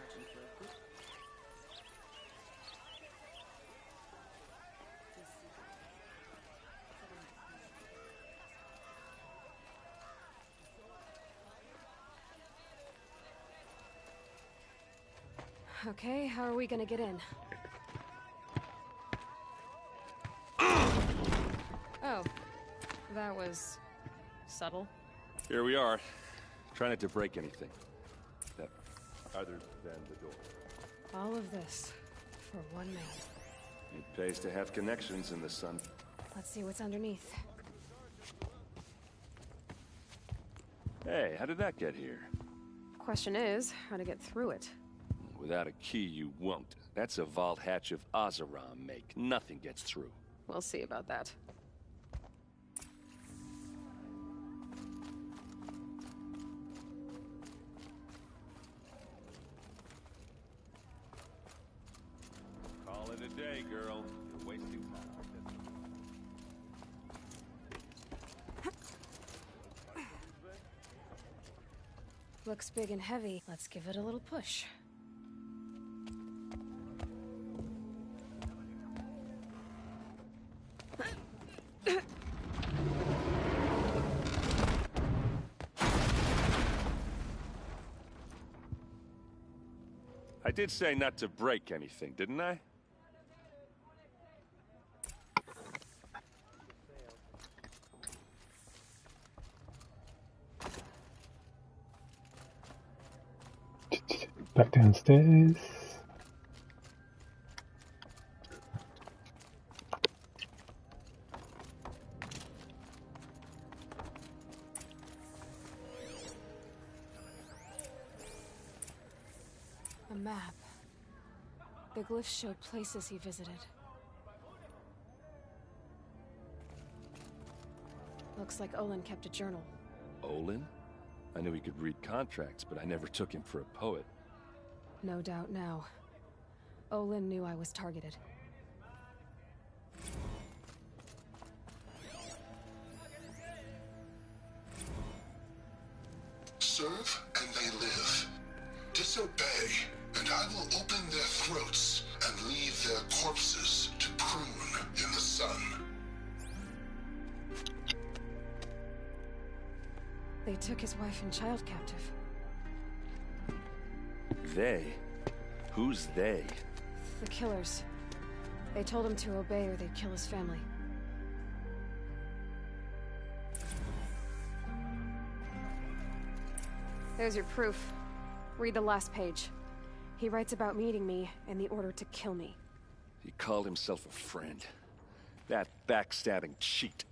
Okay, how are we gonna get in? Oh, that was subtle. Here we are. Try not to break anything. Other than the door. All of this for one man. It pays to have connections in the sun. Let's see what's underneath. Hey, how did that get here? Question is, how to get through it. Without a key, you won't. That's a vault hatch of Azeram make. Nothing gets through. We'll see about that. Call it a day, girl. You're wasting time. Looks big and heavy. Let's give it a little push. I did say not to break anything, didn't I? Back downstairs. A map. The glyphs show places he visited. Looks like Olin kept a journal. Olin? I knew he could read contracts, but I never took him for a poet. No doubt now. Olin knew I was targeted. Serve and they live. Disobey, and I will open their throats and leave their corpses to prune in the sun. They took his wife and child captive. They? Who's they? The killers. They told him to obey or they'd kill his family. There's your proof. Read the last page. He writes about meeting me and the order to kill me. He called himself a friend. That backstabbing cheat.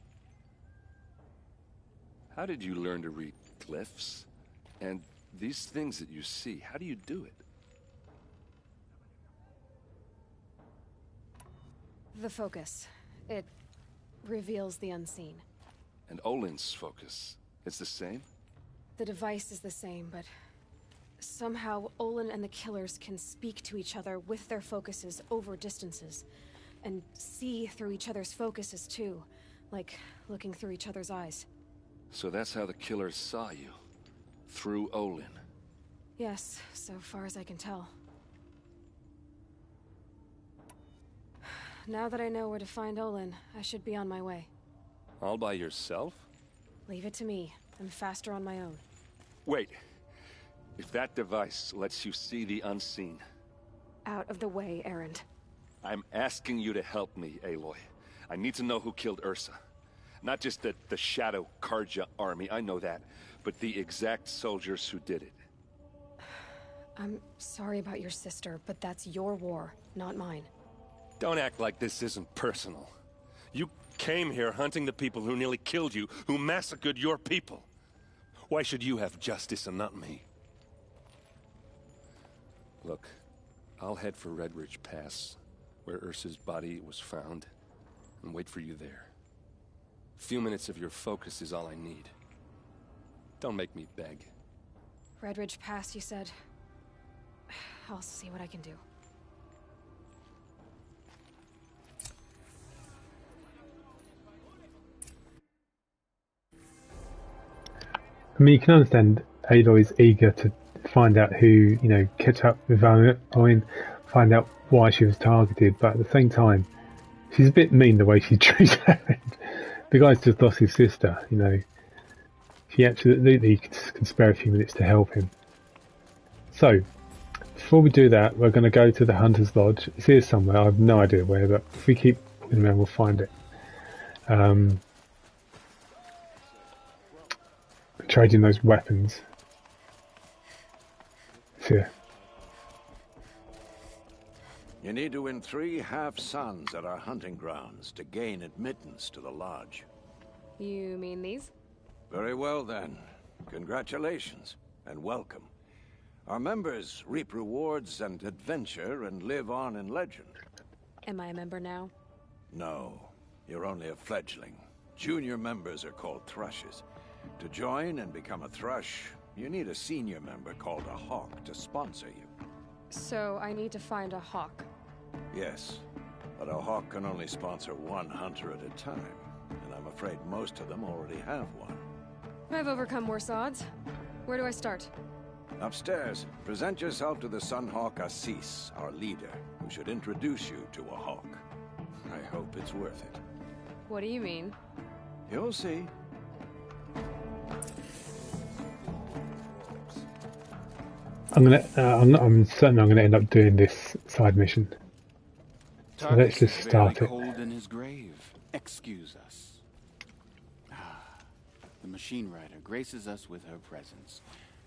How did you learn to read glyphs? And these things that you see, how do you do it? The focus. It reveals the unseen. And Olin's focus, it's the same? The device is the same, but somehow Olin and the killers can speak to each other with their focuses over distances. And see through each other's focuses too, like looking through each other's eyes. So that's how the killers saw you? Through Olin? Yes, so far as I can tell. Now that I know where to find Olin, I should be on my way. All by yourself? Leave it to me. I'm faster on my own. Wait. If that device lets you see the unseen... Out of the way, Erend. I'm asking you to help me, Aloy. I need to know who killed Ursa. Not just the Shadow Karja army, I know that, but the exact soldiers who did it. I'm sorry about your sister, but that's your war, not mine. Don't act like this isn't personal. You came here hunting the people who nearly killed you, who massacred your people. Why should you have justice and not me? Look, I'll head for Red Ridge Pass, where Ursa's body was found, and wait for you there. A few minutes of your focus is all I need. Don't make me beg. Red Ridge Pass, you said? I'll see what I can do. I mean, you can understand Aloy is eager to find out who, you know, catch up with Owen, find out why she was targeted, but at the same time, she's a bit mean the way she treats Aaron. The guy's just lost his sister, you know. She absolutely can spare a few minutes to help him. So, before we do that, we're going to go to the Hunter's Lodge. It's here somewhere, I have no idea where, but if we keep looking around, we'll find it. Trading those weapons. It's here. You need to win 3 half-suns at our hunting grounds to gain admittance to the lodge. You mean these? Very well then. Congratulations, and welcome. Our members reap rewards and adventure and live on in legend. Am I a member now? No, you're only a fledgling. Junior members are called thrushes. To join and become a thrush, you need a senior member called a hawk to sponsor you. So I need to find a hawk. Yes, but a hawk can only sponsor 1 hunter at a time, and I'm afraid most of them already have one. I've overcome worse odds. Where do I start? Upstairs, present yourself to the Sunhawk Assis, our leader, who should introduce you to a hawk. I hope it's worth it. What do you mean? You'll see. I'm certain I'm gonna end up doing this side mission. So let's just start it. Cold in his grave. Excuse us. The machine rider graces us with her presence.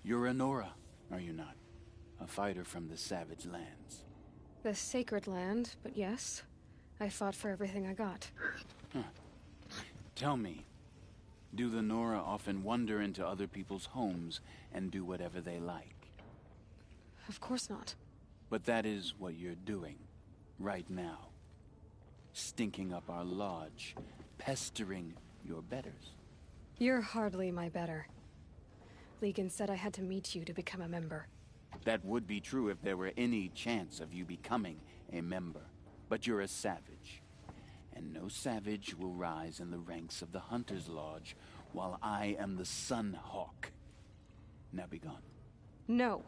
You're a Nora, are you not? A fighter from the savage lands. The sacred land, but yes. I fought for everything I got. Huh. Tell me, do the Nora often wander into other people's homes and do whatever they like? Of course not. But that is what you're doing, right now. Stinking up our lodge, pestering your betters. You're hardly my better. Legan said I had to meet you to become a member. That would be true if there were any chance of you becoming a member. But you're a savage. And no savage will rise in the ranks of the Hunter's Lodge while I am the Sun Hawk. Now be gone. No.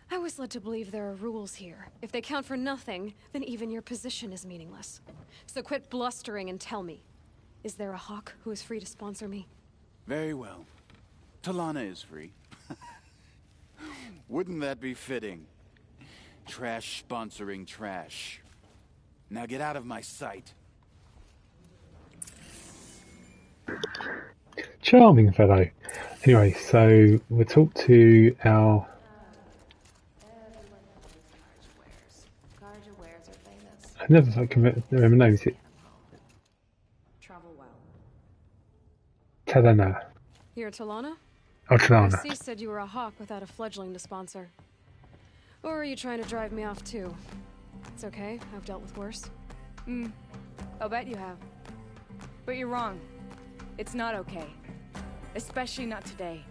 I was led to believe there are rules here. If they count for nothing, then even your position is meaningless. So quit blustering and tell me. Is there a hawk who is free to sponsor me? Very well. Talana is free. Wouldn't that be fitting? Trash sponsoring trash. Now get out of my sight. Charming fellow. Anyway, so we'll talk to our... I never fucking remember names. Travel well. Talana. You're Talana? Oh, Talana. C said you were a hawk without a fledgling to sponsor. Or are you trying to drive me off too? It's okay, I've dealt with worse. I'll bet you have. But you're wrong. It's not okay. Especially not today.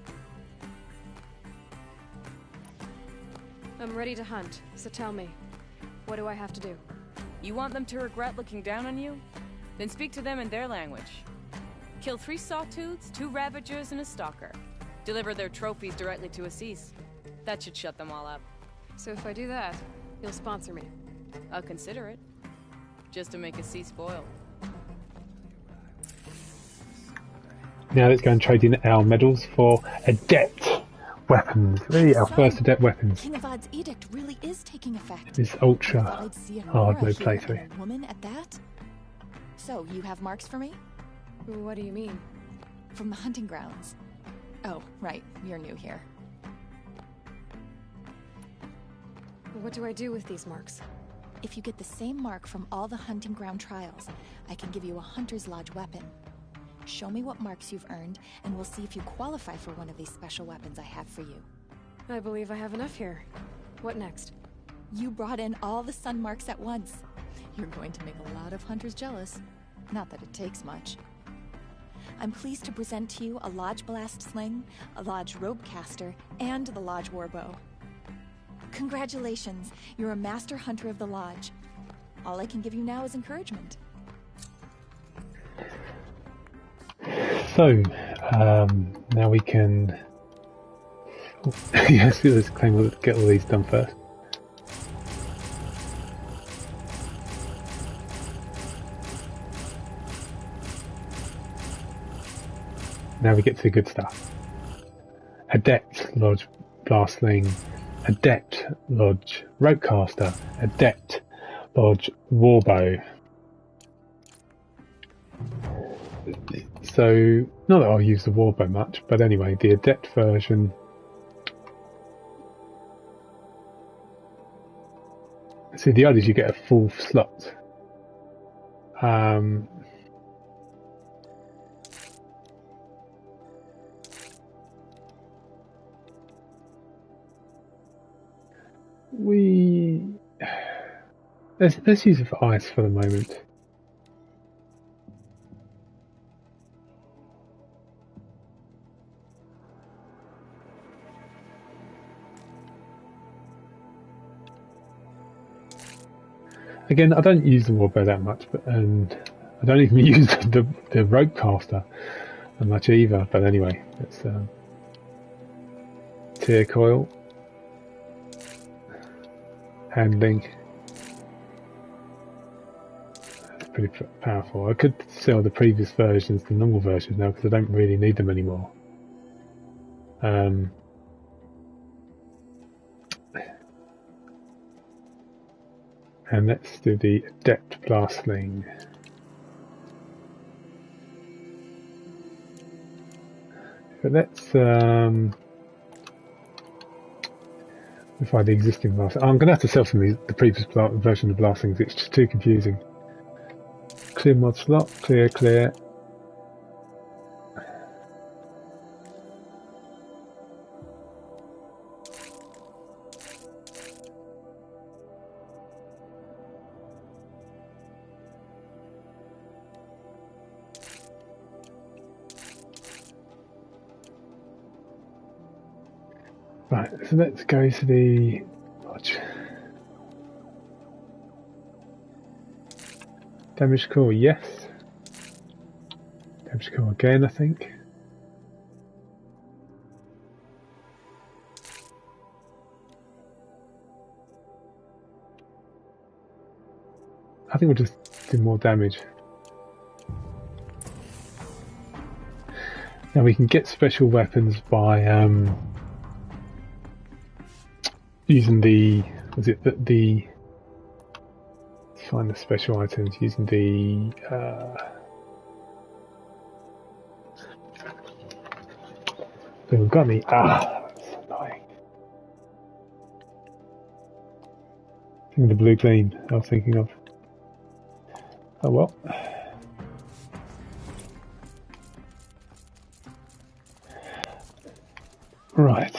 I'm ready to hunt, so tell me, what do I have to do? You want them to regret looking down on you? Then speak to them in their language. Kill 3 sawtooths, 2 ravagers, and a stalker. Deliver their trophies directly to Assis. That should shut them all up. So if I do that, you'll sponsor me? I'll consider it. Just to make Assis spoil. Now let's go and trade in our medals for adept weapons. Really, our first adept weapons. King Avad's edict really is taking effect. This ultra I'd see hard mode Aurora here playthrough. and a woman at that. So you have marks for me? What do you mean? From the hunting grounds. Oh, right. You're new here. What do I do with these marks? If you get the same mark from all the hunting ground trials, I can give you a Hunter's Lodge weapon. Show me what marks you've earned, and we'll see if you qualify for one of these special weapons I have for you. I believe I have enough here. What next? You brought in all the sun marks at once. You're going to make a lot of hunters jealous. Not that it takes much. I'm pleased to present to you a Lodge Blast Sling, a Lodge Rope Caster, and the Lodge Warbow. Congratulations, you're a Master Hunter of the Lodge. All I can give you now is encouragement. So, now we can... Oh, yes, let's claim we'll get all these done first. Now we get to the good stuff. Adept Lodge Blastling, Adept Lodge Ropecaster, Adept Lodge Warbow. So, not that I'll use the Warbow much, but anyway, the Adept version. See, the idea is you get a full slot. Let's use it for ice for the moment. Again, I don't use the warbow that much, and I don't even use the rope caster that much either. But anyway, let's tear coil, handling. That's pretty powerful. I could sell the previous versions, the normal versions now, because I don't really need them anymore. And let's do the Adept Blastling. So let's modify the existing blast. I'm going to have to sell some of the previous version of Blastlings. It's just too confusing. Clear mod slot, clear, clear. Right, so let's go to the lodge. Damage core, yes. Damage core again, I think. I think we'll just do more damage. Now we can get special weapons by using the, was it the let's find the special items using the we haven't got any. That's annoying. I think the blue gleam I was thinking of. Oh well. Right.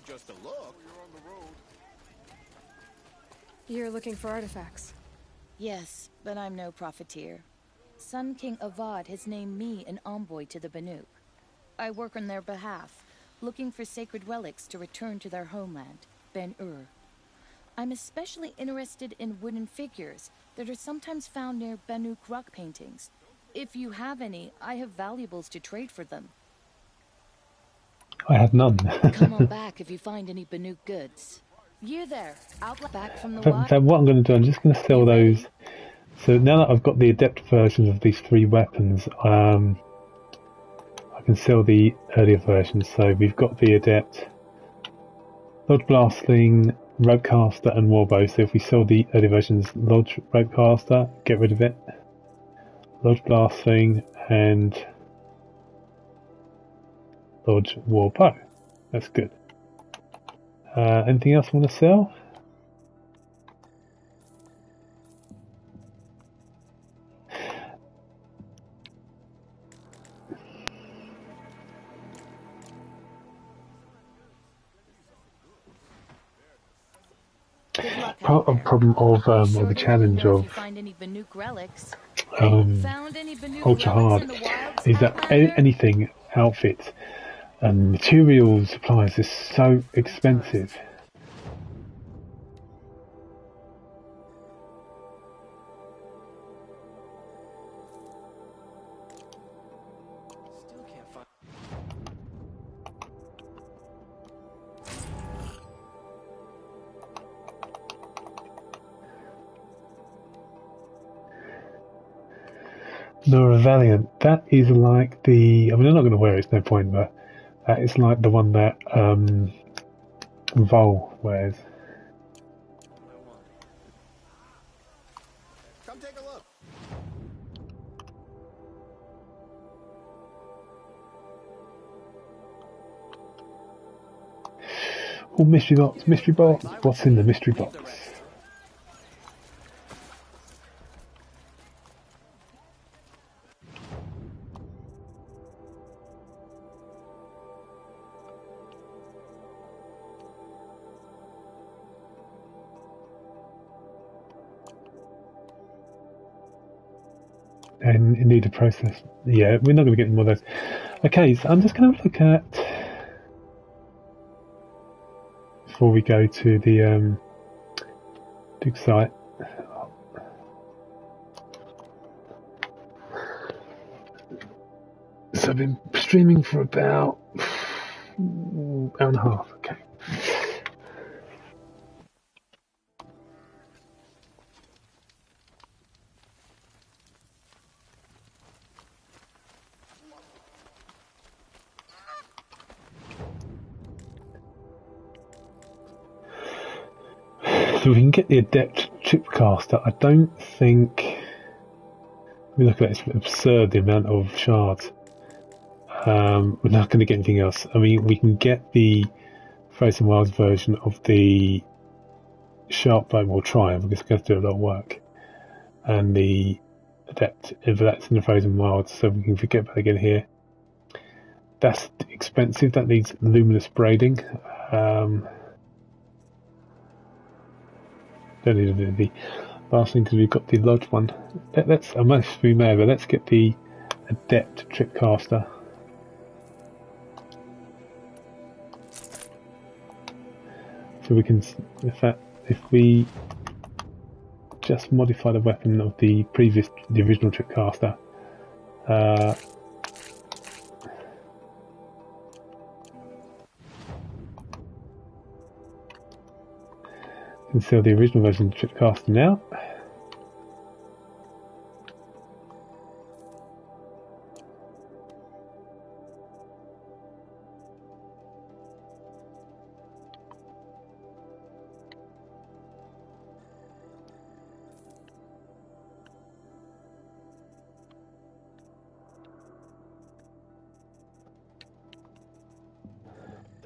just a look. You're looking for artifacts. Yes, but I'm no profiteer. Sun King Avad has named me an envoy to the Banuk. I work on their behalf, looking for sacred relics to return to their homeland, Ben-Ur. I'm especially interested in wooden figures that are sometimes found near Banuk rock paintings. If you have any, I have valuables to trade for them. I have none. Come on back if you find any Banuk goods. You there, out back from the In fact, what I'm going to do, I'm just going to sell those. So now that I've got the adept versions of these 3 weapons, I can sell the earlier versions. So we've got the adept, Lodge Blastling, Ropecaster and Warbow. So if we sell the earlier versions, Lodge Ropecaster, get rid of it. Lodge Blasting and Lodge Warbow. That's good. Anything else I want to sell? Problem of or the challenge of Ultra Hard is that anything, outfits and materials, supplies is so expensive. Nora Valiant, that is like the, I mean I'm not going to wear it, it's no point, but that is like the one that Vol wears. Come take a look. Oh, mystery box, mystery box. What's in the mystery box? And in need of process. Yeah, we're not going to get more of those. Okay, so I'm just going to look at, before we go to the big site. So I've been streaming for about an hour and a half. Okay. So we can get the adept tripcaster. I don't think. We look at it, it's absurd the amount of shards. We're not going to get anything else. I mean, we can get the Frozen Wilds version of the Sharp Bow. We'll try. We're just going to do a lot of work. And the adept, if that's in the Frozen Wilds, so we can forget about again here. That's expensive. That needs luminous braiding. Don't need the last thing because we've got the Lodge one. Let's, I must be mad, but let's get the adept tripcaster. So we can, if we just modify the weapon of the original tripcaster. Can sell the original version of the tripcaster now.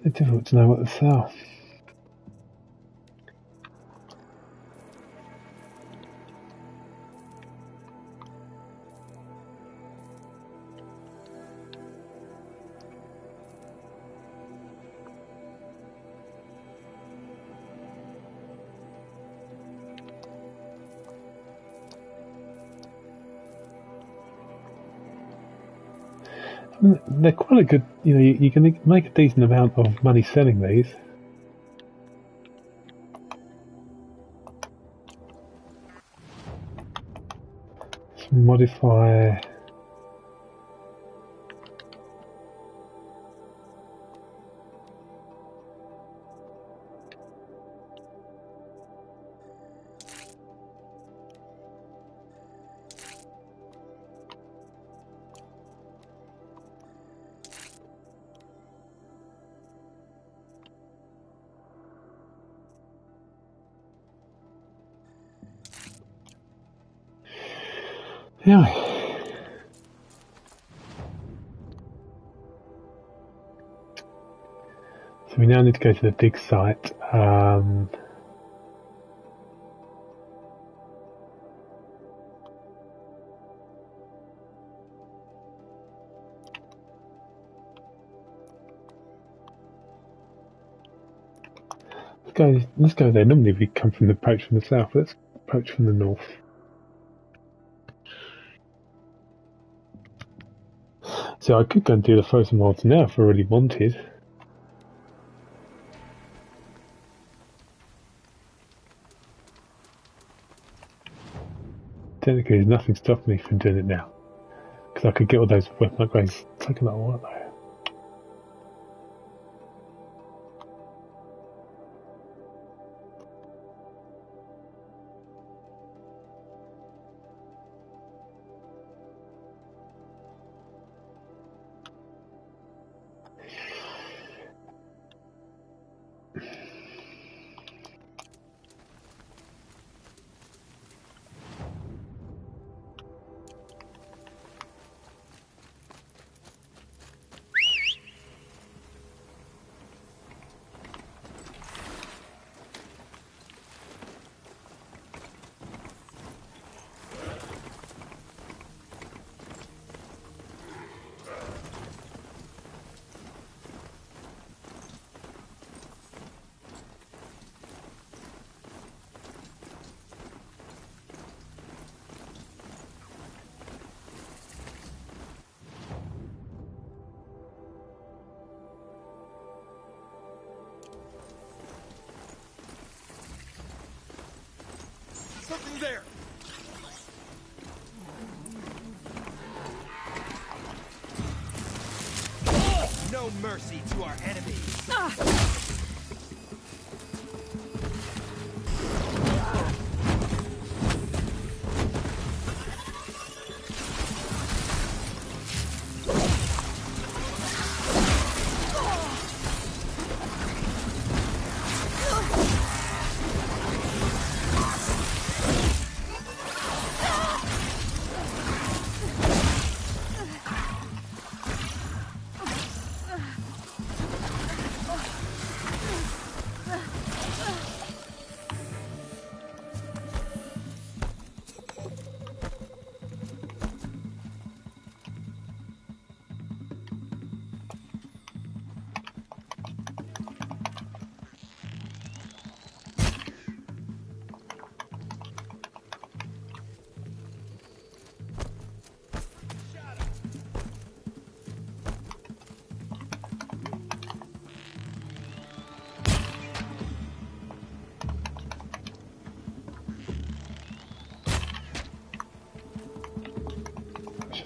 It's difficult to know what to sell. They're quite a good. You know, you can make a decent amount of money selling these. Let's modify. Yeah. So we now need to go to the dig site. Let's go there. Normally we come from the approach from the south. Let's approach from the north. So I could go and do the frozen wilds now if I really wanted. Technically, there's nothing stopping me from doing it now. Because I could get all those weapon upgrades. It's taking a while though. Something there! No mercy to our enemies!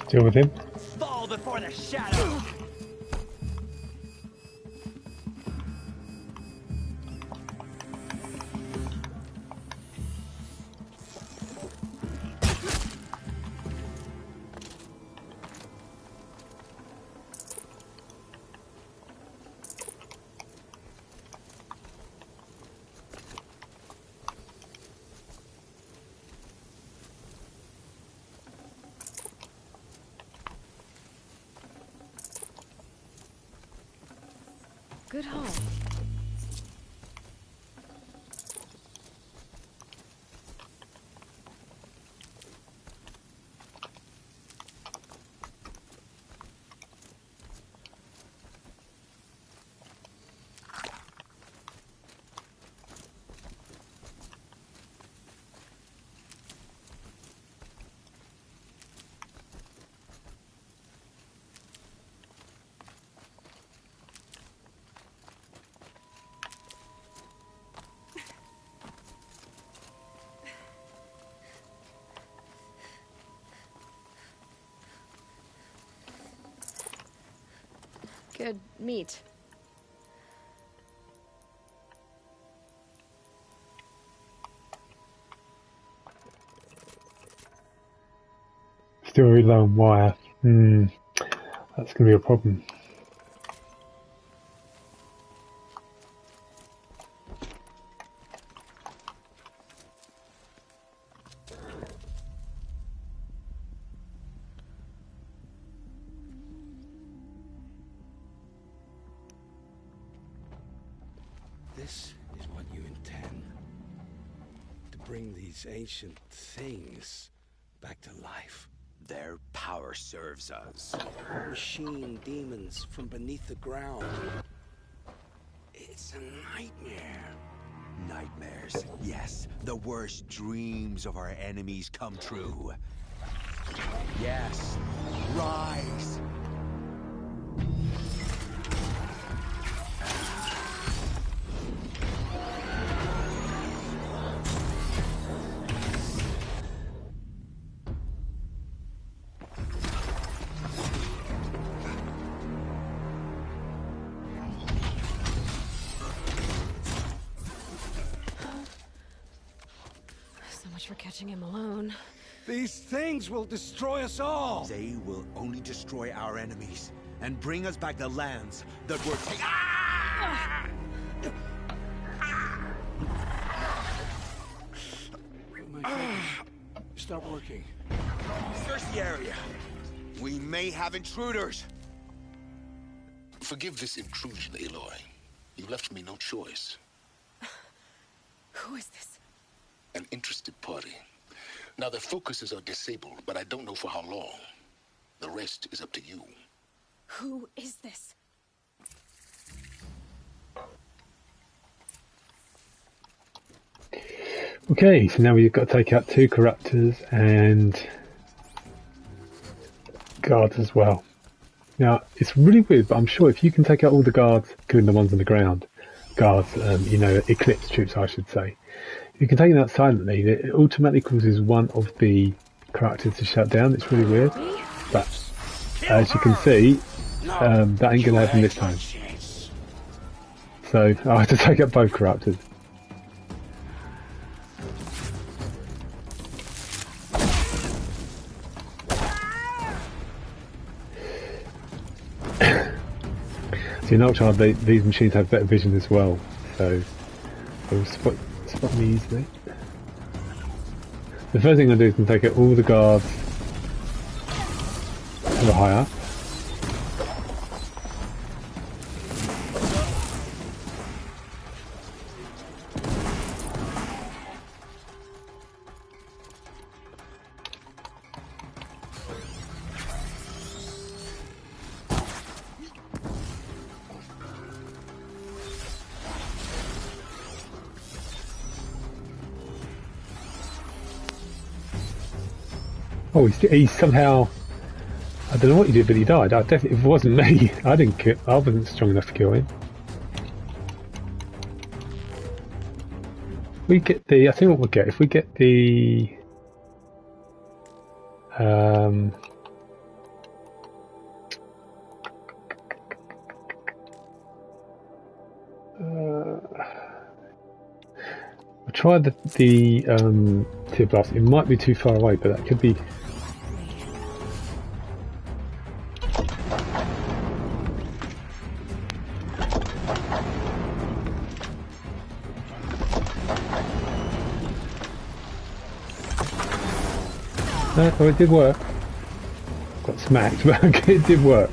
Deal with him. Fall before the shadow! Good haul. Good meat. Still really low on wire. That's going to be a problem. This is what you intend. To bring these ancient things back to life. Their power serves us. Machine demons from beneath the ground. It's a nightmare. Nightmares, yes. The worst dreams of our enemies come true. Yes, rise! So much for catching him alone. These things will destroy us all! They will only destroy our enemies and bring us back the lands that were taken. Stop working. Search the area. We may have intruders. Forgive this intrusion, Aloy. You left me no choice. Who is this? An interested party. Now, their focuses are disabled, but I don't know for how long. The rest is up to you. Who is this? Okay, so now we've got to take out 2 corruptors and guards as well. Now, it's really weird, but I'm sure if you can take out all the guards, including the ones on the ground, guards, Eclipse troops, I should say, if you can take them out silently, it automatically causes one of the characters to shut down. It's really weird, but as you can see, that ain't going to happen this time. So I have to take out both corruptors. So in Ultra, these machines have better vision as well, so they'll spot me easily. The first thing I do is take out all the guards who are high up. Oh, he somehow, I don't know what he did, but he died. If it wasn't me, I wasn't strong enough to kill him. We get I think what we'll get, if we get the, we'll try the tear blast. It might be too far away, but that could be. No, oh, it did work. Got smacked, but it did work.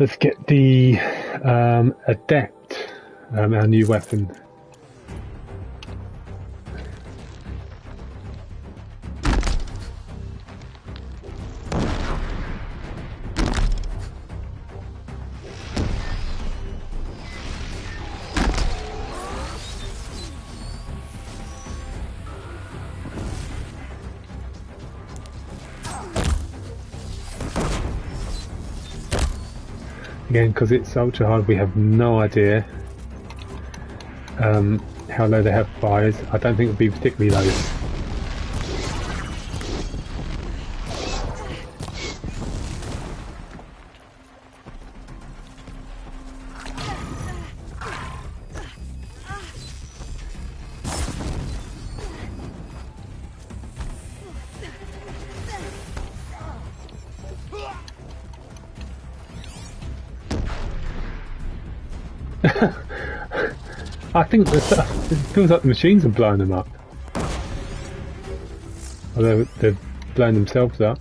Let's get the Adept, our new weapon. Again, because it's ultra hard, we have no idea how low their health bar is. I don't think it'll be particularly low. I think it feels like the machines are blowing them up. Although they're blowing themselves up.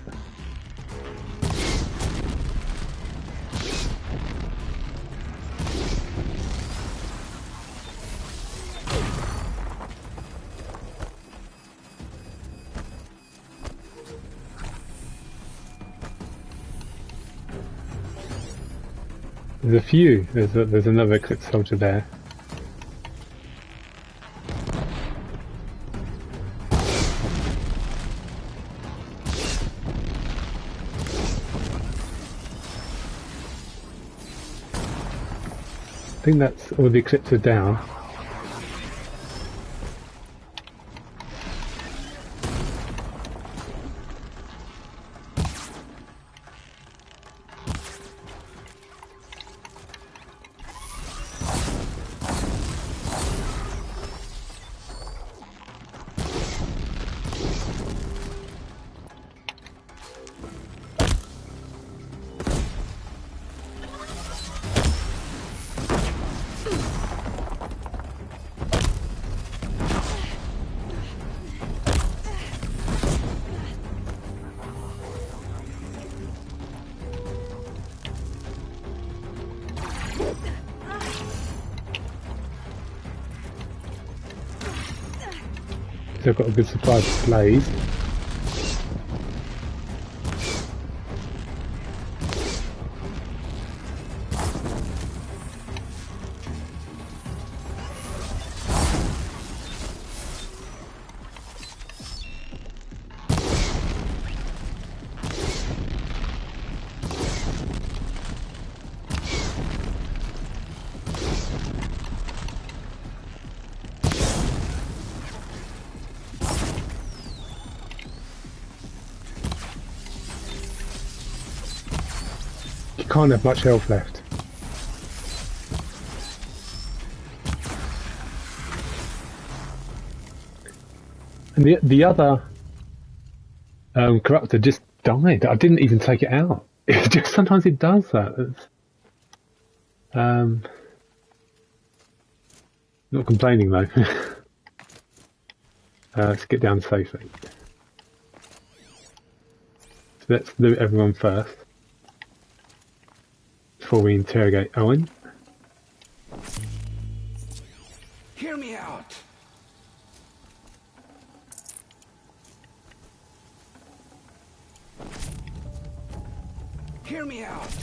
There's a few. There's another Eclipse soldier there. I think that's all the Eclipse are down. So I've got a good supply of blades. Can't have much health left. And the other corruptor just died. I didn't even take it out. It just sometimes it does that. It's, not complaining though. Let's get down safely. So let's loot everyone first. Before we interrogate Owen. Hear me out. Hear me out.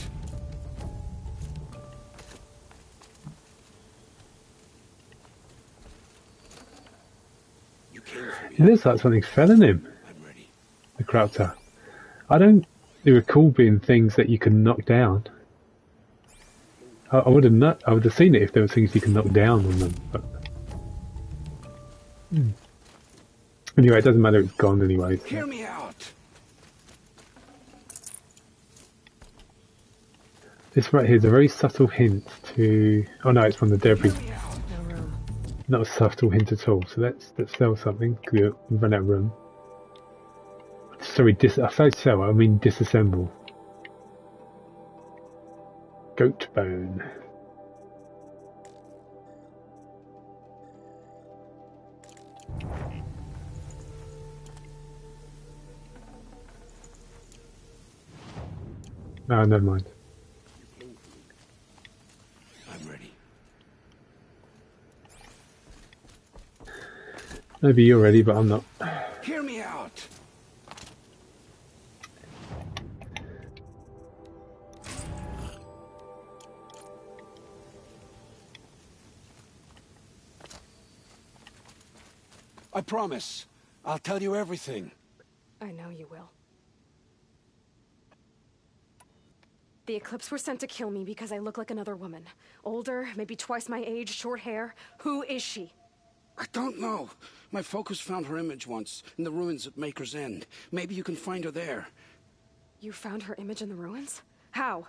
It looks like something fell in him. The corruptor. I don't recall being things that you can knock down. I would have seen it if there were things you can knock down on them. But... Anyway, it doesn't matter. It's gone anyway. So. Hear me out. This right here is a very subtle hint to. Oh no, it's from the debris. Not a subtle hint at all. So let's sell something. We've run out of room. Sorry, I say sell. I mean disassemble. Goat bone. No, never mind. I'm ready. Maybe you're ready, but I'm not. Hear me out. I promise. I'll tell you everything. I know you will. The Eclipse were sent to kill me because I look like another woman. Older, maybe twice my age, short hair. Who is she? I don't know. My focus found her image once, in the ruins at Maker's End. Maybe you can find her there. You found her image in the ruins? How?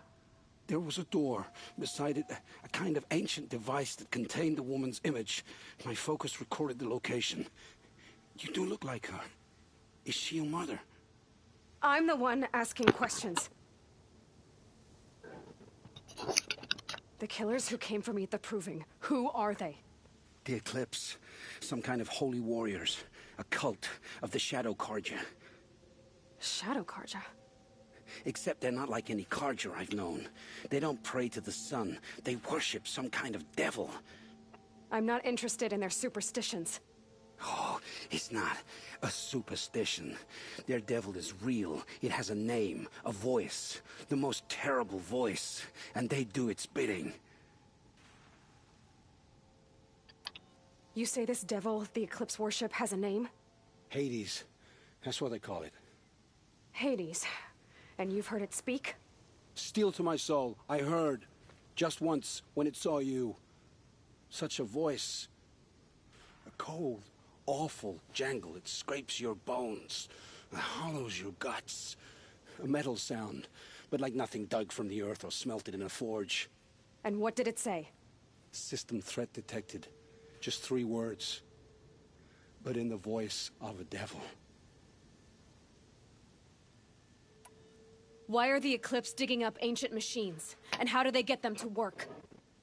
There was a door. Beside it, a kind of ancient device that contained the woman's image. My focus recorded the location. You do look like her. Is she your mother? I'm the one asking questions. The killers who came for me at the Proving, who are they? The Eclipse. Some kind of holy warriors. A cult of the Shadow Karja. Shadow Karja? Except they're not like any Karja I've known. They don't pray to the sun. They worship some kind of devil. I'm not interested in their superstitions. Oh, it's not a superstition. Their devil is real. It has a name, a voice. The most terrible voice. And they do its bidding. You say this devil the Eclipse worship has a name? Hades. That's what they call it. Hades. And you've heard it speak? Steel to my soul. I heard. Just once, when it saw you. Such a voice. A cold, awful jangle. It scrapes your bones. It hollows your guts. A metal sound, but like nothing dug from the earth or smelted in a forge. And what did it say? System threat detected. Just 3 words. But in the voice of a devil. Why are the Eclipse digging up ancient machines? And how do they get them to work?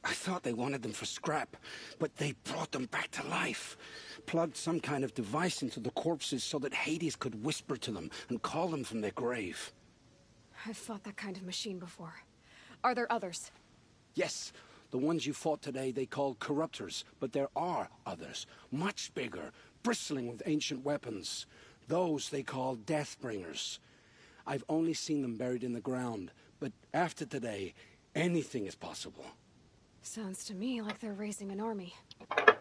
I thought they wanted them for scrap, but they brought them back to life. Plugged some kind of device into the corpses so that Hades could whisper to them and call them from their grave. I've fought that kind of machine before. Are there others? Yes, the ones you fought today they called corruptors, but there are others, much bigger, bristling with ancient weapons. Those they call Deathbringers. I've only seen them buried in the ground, but after today, anything is possible. Sounds to me like they're raising an army.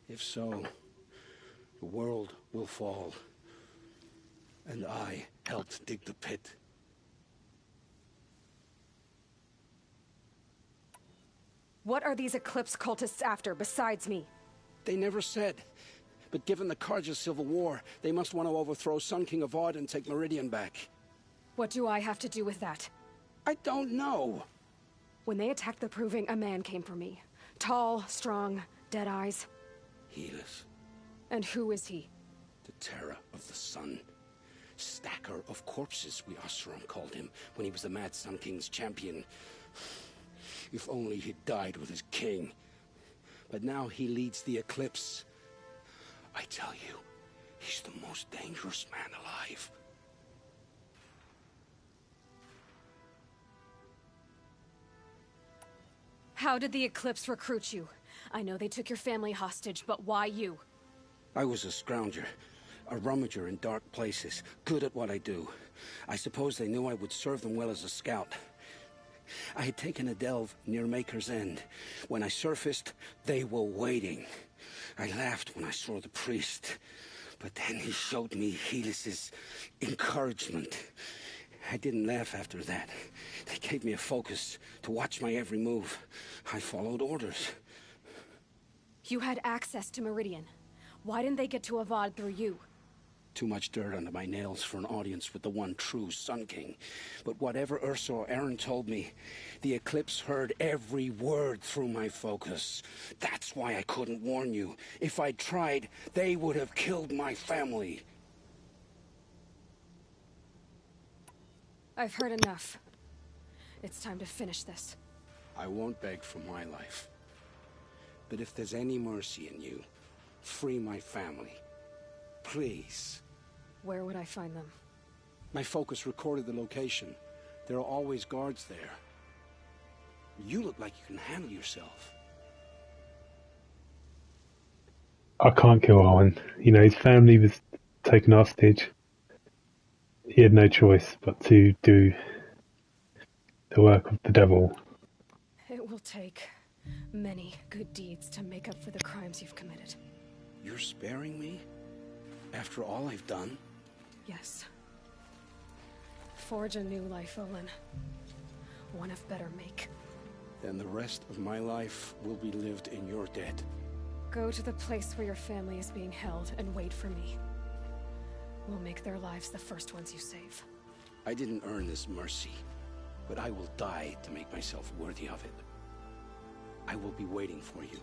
If so, the world will fall. And I helped dig the pit. What are these Eclipse cultists after, besides me? They never said. But given the Karja civil war, they must want to overthrow Sun King Avad and take Meridian back. What do I have to do with that? I don't know. When they attacked the Proving, a man came for me. Tall, strong, dead eyes. Helis. And who is he? The terror of the sun. Stacker of corpses, we Oseram called him, when he was the Mad Sun King's champion. If only he'd died with his king. But now he leads the Eclipse. I tell you, he's the most dangerous man alive. How did the Eclipse recruit you? I know they took your family hostage, but why you? I was a scrounger, a rummager in dark places, good at what I do. I suppose they knew I would serve them well as a scout. I had taken a delve near Maker's End. When I surfaced, they were waiting. I laughed when I saw the priest, but then he showed me Helis's encouragement. I didn't laugh after that. They gave me a focus to watch my every move. I followed orders. You had access to Meridian. Why didn't they get to Avad through you? Too much dirt under my nails for an audience with the one true Sun King. But whatever Ursa or Aaron told me, the Eclipse heard every word through my focus. That's why I couldn't warn you. If I'd tried, they would have killed my family. I've heard enough. It's time to finish this. I won't beg for my life. But if there's any mercy in you, free my family. Please. Where would I find them? My focus recorded the location. There are always guards there. You look like you can handle yourself. I can't kill Owen. You know, his family was taken hostage. He had no choice but to do the work of the devil. It will take many good deeds to make up for the crimes you've committed. You're sparing me? After all I've done? Yes. Forge a new life, Olin. One of better make. Then the rest of my life will be lived in your debt. Go to the place where your family is being held and wait for me. We'll make their lives the first ones you save. I didn't earn this mercy, but I will die to make myself worthy of it. I will be waiting for you.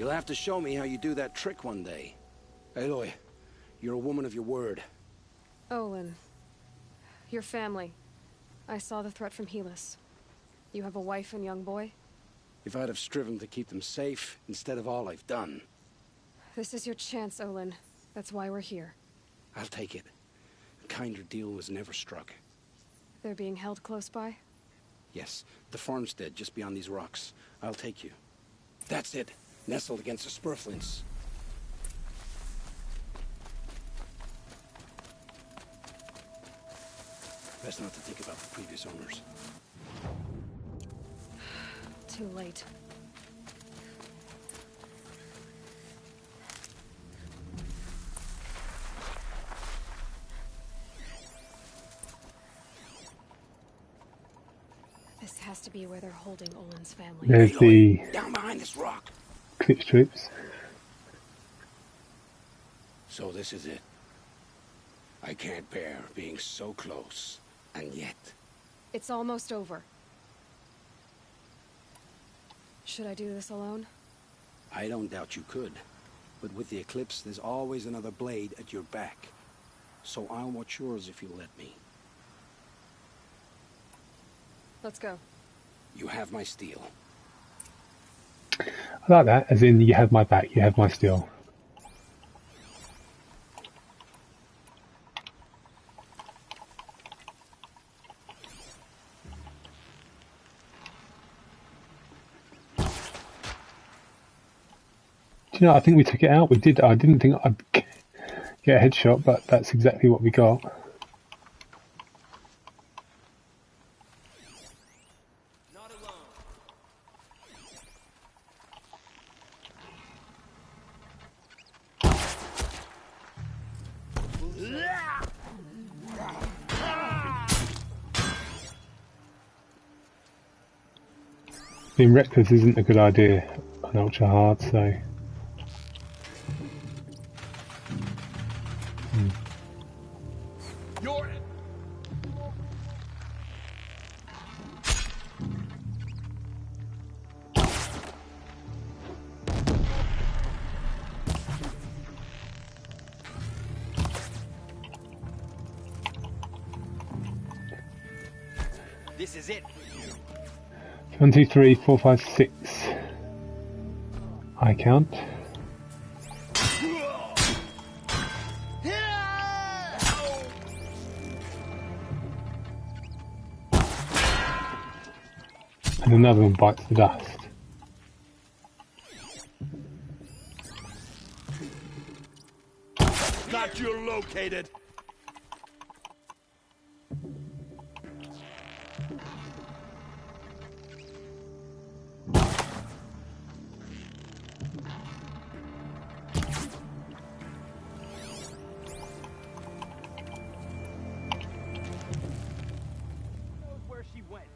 You'll have to show me how you do that trick one day. Aloy, you're a woman of your word. Olin. Your family. I saw the threat from Helis. You have a wife and young boy? If I'd have striven to keep them safe instead of all I've done. This is your chance, Olin. That's why we're here. I'll take it. A kinder deal was never struck. They're being held close by? Yes, the farmstead just beyond these rocks. I'll take you. That's it. Nestled against the spurflints. Best not to think about the previous owners. Too late. This has to be where they're holding Olin's family. There's the down behind this rock. Clip strips. So this is it. I can't bear being so close, and yet. It's almost over. Should I do this alone? I don't doubt you could. But with the eclipse, there's always another blade at your back. So I'll watch yours if you'll let me. Let's go. You have my steel. I like that, as in you have my back, you have my steel. Do you know, I think we took it out. We did. I didn't think I'd get a headshot, but that's exactly what we got. Being reckless isn't a good idea on ultra hard, so. This is it for you. 1, 2, 3, 4, 5, 6. I count. And another one bites the dust. Got you located. Where she went.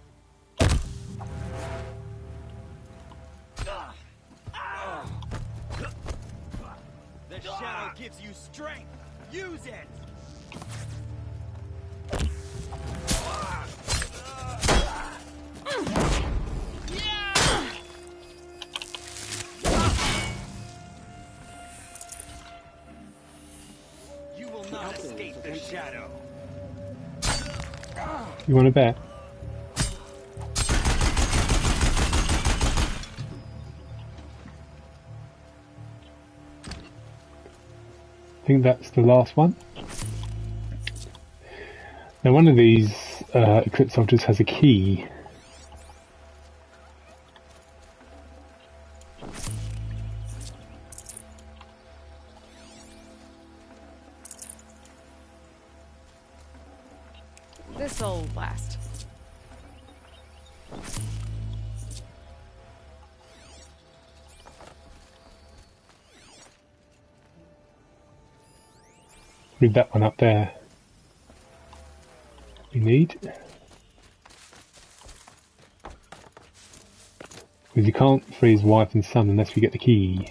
The shadow gives you strength. Use it. You will not escape the shadow. You want to bet? I think that's the last one. Now one of these Eclipse soldiers has a key. This'll last. Read that one up there. We need. Because you can't free his wife and son unless we get the key.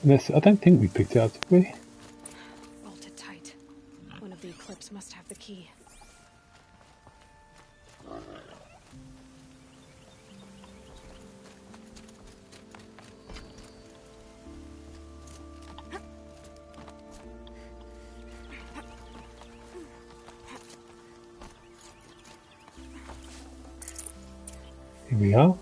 Unless, I don't think we picked it up, did we? Bolted tight. One of the Eclipse must have the key. Here we are.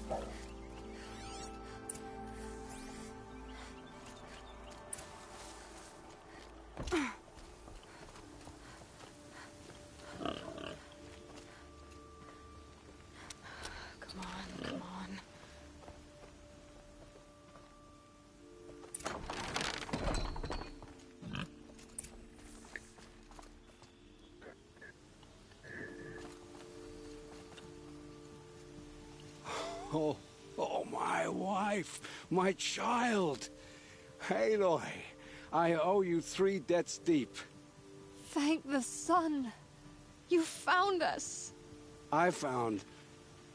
Oh, my wife, my child. Aloy, I owe you 3 debts deep. Thank the sun. You found us. I found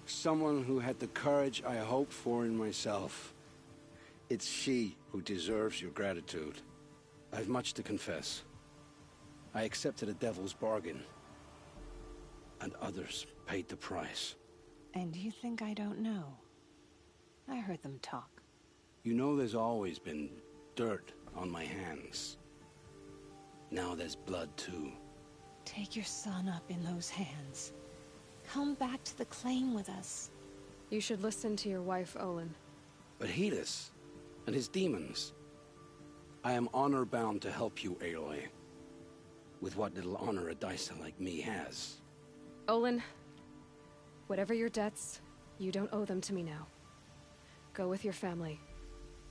someone who had the courage I hoped for in myself. It's she who deserves your gratitude. I've much to confess. I accepted a devil's bargain. And others paid the price. And you think I don't know? I heard them talk. You know there's always been dirt on my hands. Now there's blood too. Take your son up in those hands. Come back to the claim with us. You should listen to your wife, Olin. But Helis and his demons. I am honor-bound to help you, Aloy. With what little honor a dicer like me has. Olin, whatever your debts, you don't owe them to me now. Go with your family.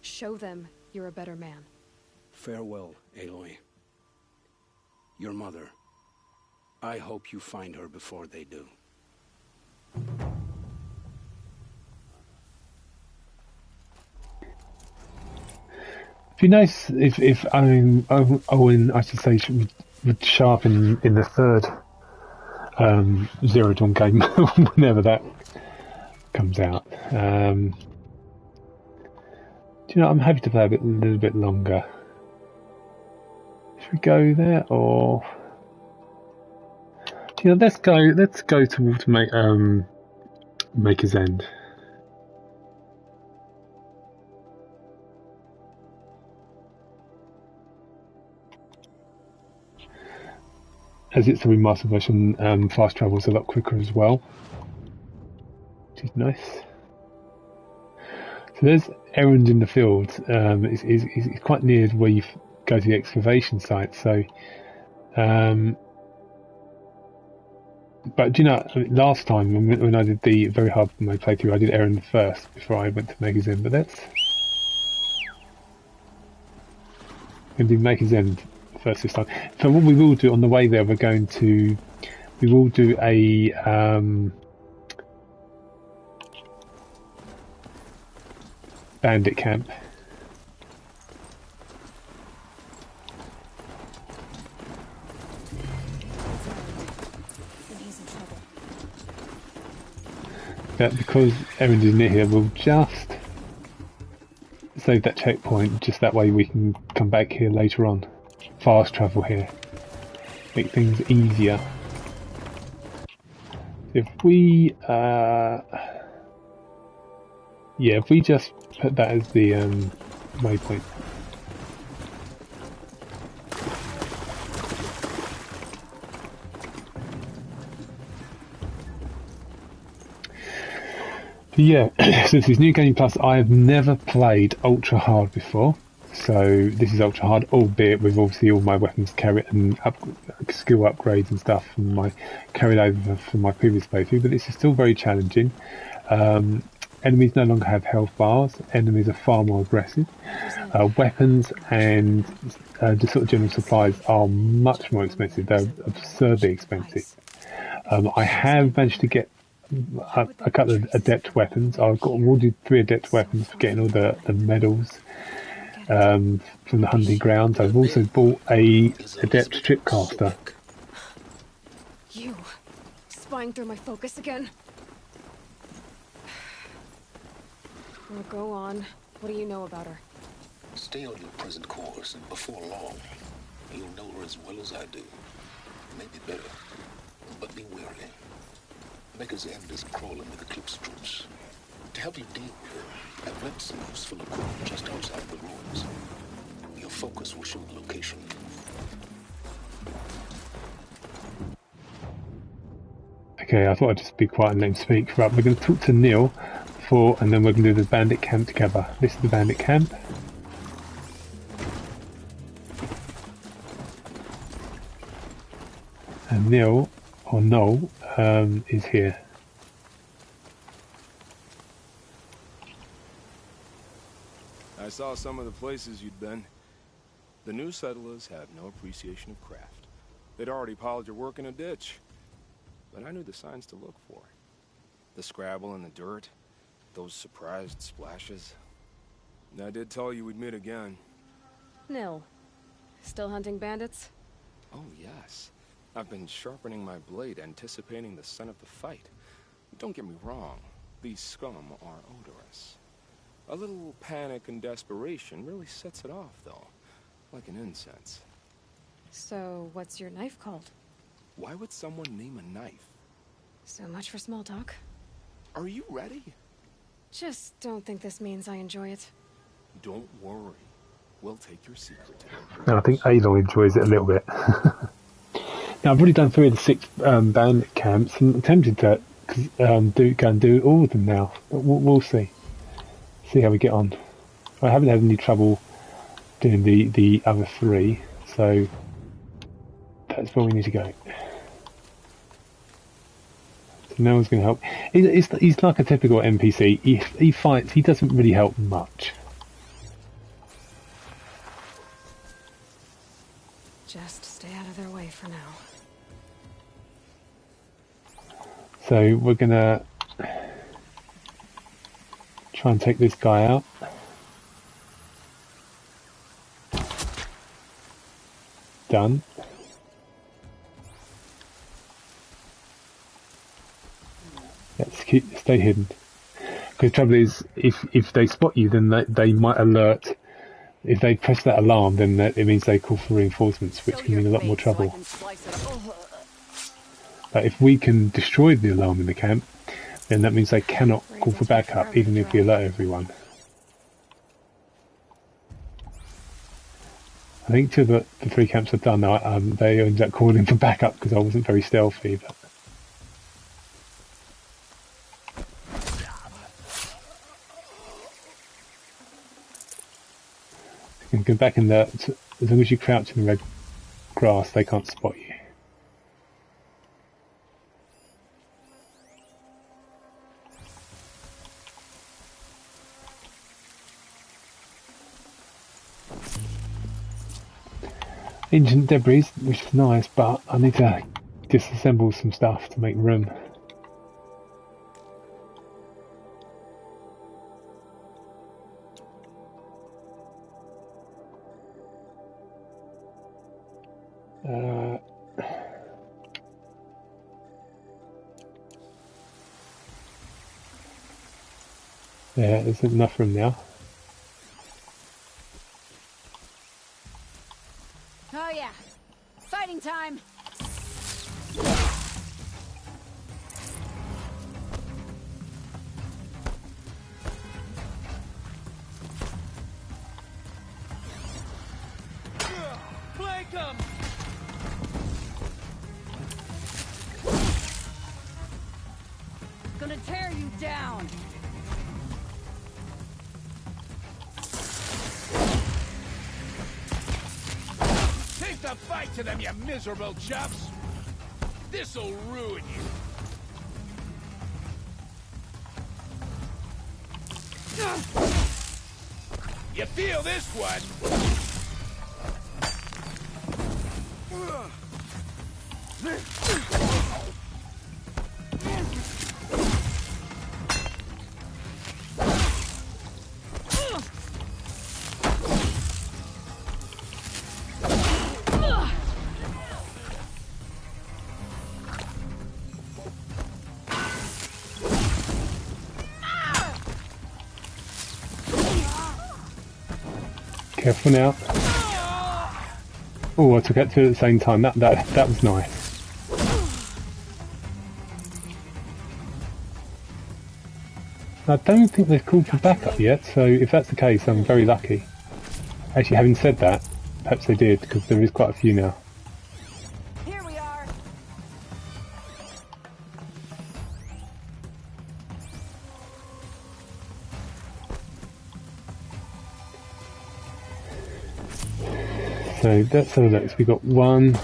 Show them you're a better man. Farewell, Aloy. Your mother. I hope you find her before they do. It'd be nice if Owen, I should say, would show up in the third Zero Dawn game, whenever that comes out. Do you know, I'm happy to play a little bit longer. Should we go there, or you know, let's go to Maker's End. As it's a remastered version, fast travel is a lot quicker as well, which is nice. So there's Errand in the field. It's quite near where you go to the excavation site. So, but do you know, last time when I did the very hard mode playthrough, I did Errand first before I went to Maker's End. But that's going to do Maker's End first this time. So what we will do on the way there, we will do a bandit camp. But because Errand is near here, we'll just save that checkpoint, just that way we can come back here later on. Fast travel here. Make things easier. If we if we just put that as the waypoint. But yeah, so this is New Game Plus. I have never played Ultra Hard before, so this is Ultra Hard, albeit with obviously all my weapons carried and skill upgrades and stuff from my carried over from my previous playthrough. But this is still very challenging. Enemies no longer have health bars. Enemies are far more aggressive. Weapons and the sort of general supplies are much more expensive. They're absurdly expensive. I have managed to get a couple of adept weapons. I've got awarded 3 adept weapons for getting all the medals from the hunting grounds. I've also bought a adept tripcaster. You spying through my focus again? Well, go on. What do you know about her? Stay on your present course, and before long, you'll know her as well as I do. Maybe better, but be wary. Maker's End is crawling with Eclipse troops. To help you deal with her, I've left some useful equipment just outside the ruins. Your focus will show the location. Okay, I thought I'd just be quiet and let him speak. Right, we're going to talk to Neil and then we're going to do the bandit camp together. This is the bandit camp. And Neil, or Noel, is here. I saw some of the places you'd been. The new settlers have no appreciation of craft. They'd already piled your work in a ditch. But I knew the signs to look for. The scrabble in the dirt, those surprised splashes. And I did tell you we'd meet again. Nil. Still hunting bandits? Oh, yes. I've been sharpening my blade, anticipating the scent of the fight. Don't get me wrong. These scum are odorous. A little panic and desperation really sets it off, though. Like an incense. So, what's your knife called? Why would someone name a knife? So much for small talk. Are you ready? Just don't think this means I enjoy it. Don't worry. We'll take your secret to them. And I think Aloy enjoys it a little bit. Now, I've already done 3 of the 6 bandit camps, and I'm tempted to go and do all of them now. But we'll see. See how we get on. I haven't had any trouble doing the other 3, so that's where we need to go. So no one's going to help. He's like a typical NPC. He fights. He doesn't really help much. Just stay out of their way for now. So we're gonna try and take this guy out. Done. Let's stay hidden. Because the trouble is, if they spot you, then they might alert. If they press that alarm, then it means they call for reinforcements, which can mean a lot more trouble. But if we can destroy the alarm in the camp, then that means they cannot call for backup, even if we alert everyone. I think 2 of the 3 camps I've done, they ended up calling for backup because I wasn't very stealthy. But you can go back in there. As long as you crouch in the red grass, they can't spot you. Ancient debris, which is nice, but I need to disassemble some stuff to make room. Yeah, there's enough room now. Oh yeah, fighting time. Flank him! Gonna tear you down. Take the fight to them, you miserable chuffs! This'll ruin you! You feel this one? Careful now. Oh, I took out 2 at the same time. That was nice. I don't think they've called for backup yet, so if that's the case, I'm very lucky. Actually, having said that, perhaps they did, because there is quite a few now. Here we are. So let's have a look. So we got 1.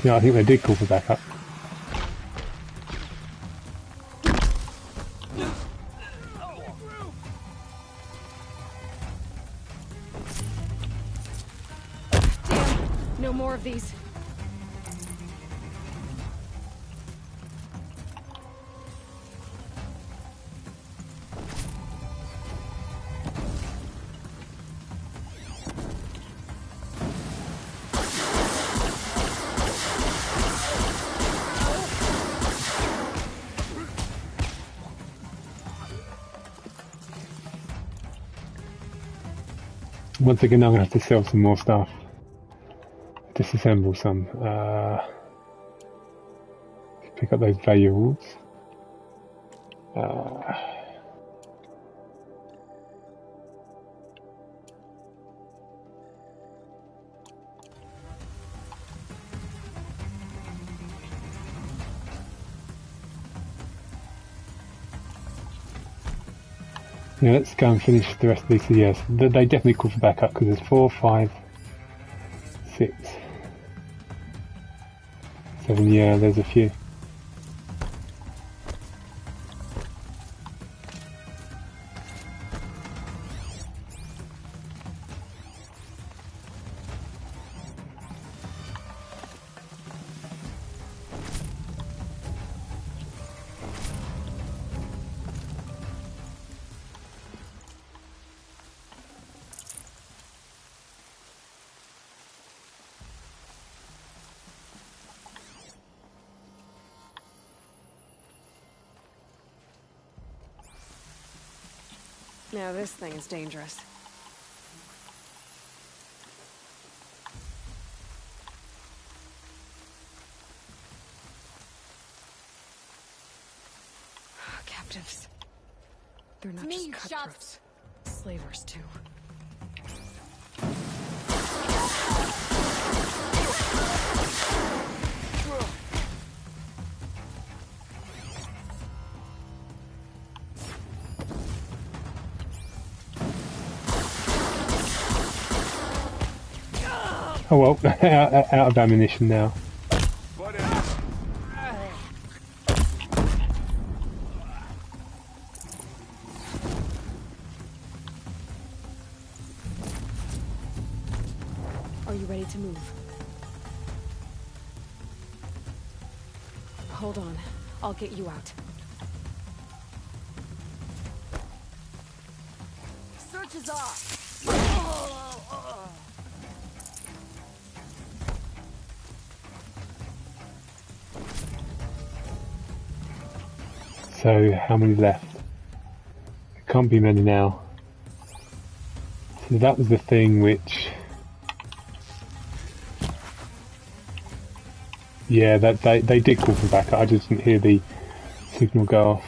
Yeah, I think they did call for backup. No more of these. Once again, I'm going to have to sell some more stuff. Disassemble some. Pick up those valuables. Yeah, let's go and finish the rest of these. Yes, they definitely call for backup because there's 4, 5, 6, 7. Yeah, there's a few. Now this thing is dangerous. Captives. They're not just cutthroats. Slavers, too. Oh well, out of ammunition now. Are you ready to move? Hold on. I'll get you out. Search is off. So, how many left? There can't be many now. So that was the thing which... Yeah, that they did call for backup. I just didn't hear the signal go off.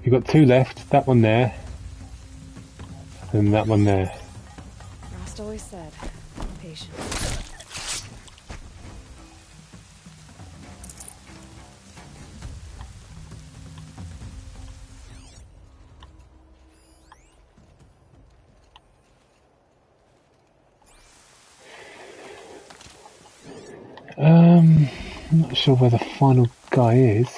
You've got 2 left. That one there. And that one there. Rost always said, patience. I'm not sure where the final guy is.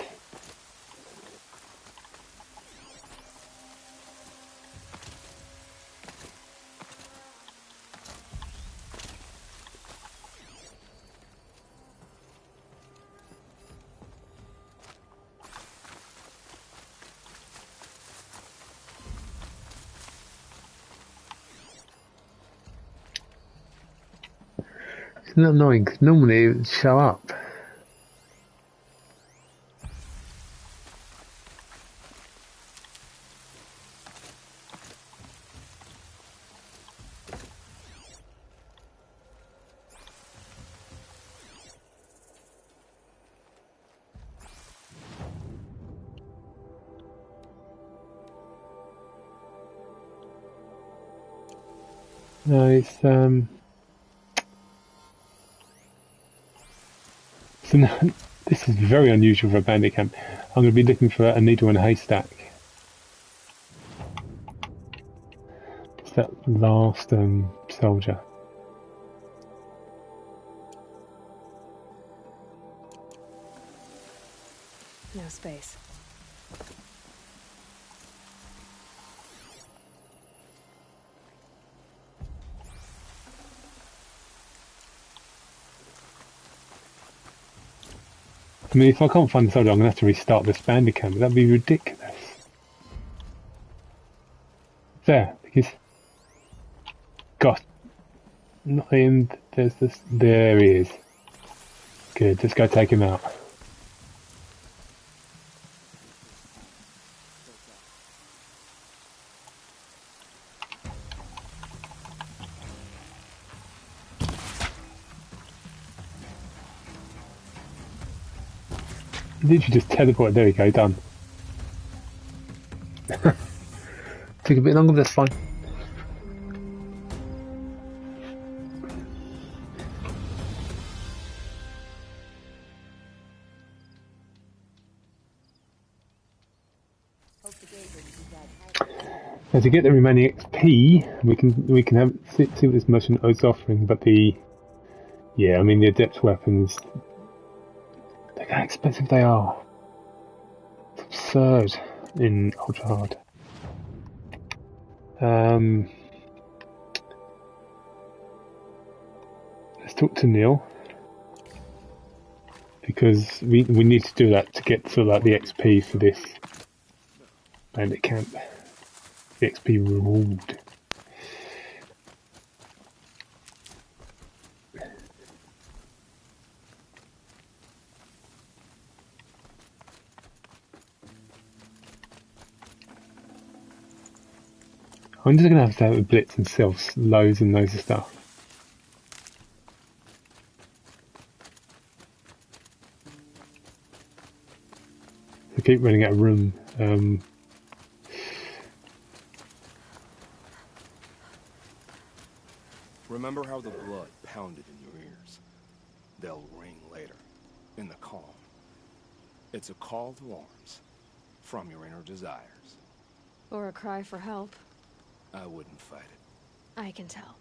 It's not annoying, 'cause normally it would show up. No, it's So now, this is very unusual for a bandit camp. I'm going to be looking for a needle in a haystack. It's that last soldier. No space. I mean, if I can't find the soldier, I'm going to have to restart this bandit camp. That'd be ridiculous. There, because... God. Not him. There's this... There he is. Good, let's go take him out. Literally just teleported. There we go, done. Took a bit longer, but that's fine. Now to get the remaining XP, we can have see what this merchant is offering. But the I mean the adept weapons, look how expensive they are. It's absurd in ultra hard. Let's talk to Neil because we need to do that to get sort of like the XP for this bandit camp. The XP reward. I'm just going to have to have Blitz and Sylphs, loads and loads of stuff. I keep running out of room. Remember how the blood pounded in your ears? They'll ring later, in the calm. It's a call to arms, from your inner desires. Or a cry for help. I wouldn't fight it. I can tell.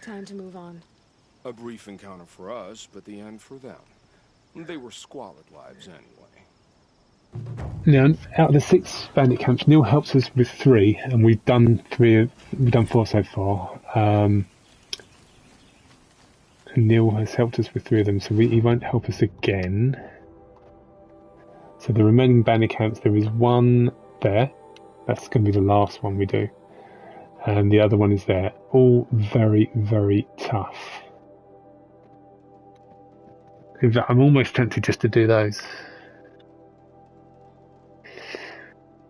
Time to move on. A brief encounter for us, but the end for them. They were squalid lives anyway. Now, out of the 6 bandit camps, Neil helps us with 3, and we've done 4 so far. And Neil has helped us with 3 of them, so he won't help us again. So the remaining bandit camps, there is one there. That's going to be the last one we do. And the other one is there. All very, very tough. In fact, I'm almost tempted just to do those.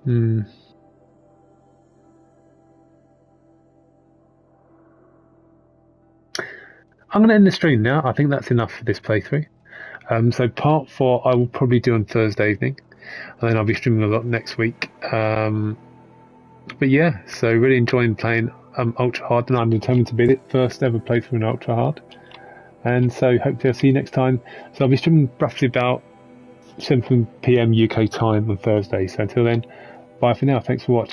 I'm going to end the stream now. I think that's enough for this playthrough. So part 4 I will probably do on Thursday evening, and then I'll be streaming a lot next week. But yeah, so really enjoying playing Ultra Hard, and I'm determined to be the first ever playthrough in Ultra Hard. And so hopefully I'll see you next time. So I'll be streaming roughly about 7 PM UK time on Thursday. So until then, bye for now. Thanks for watching.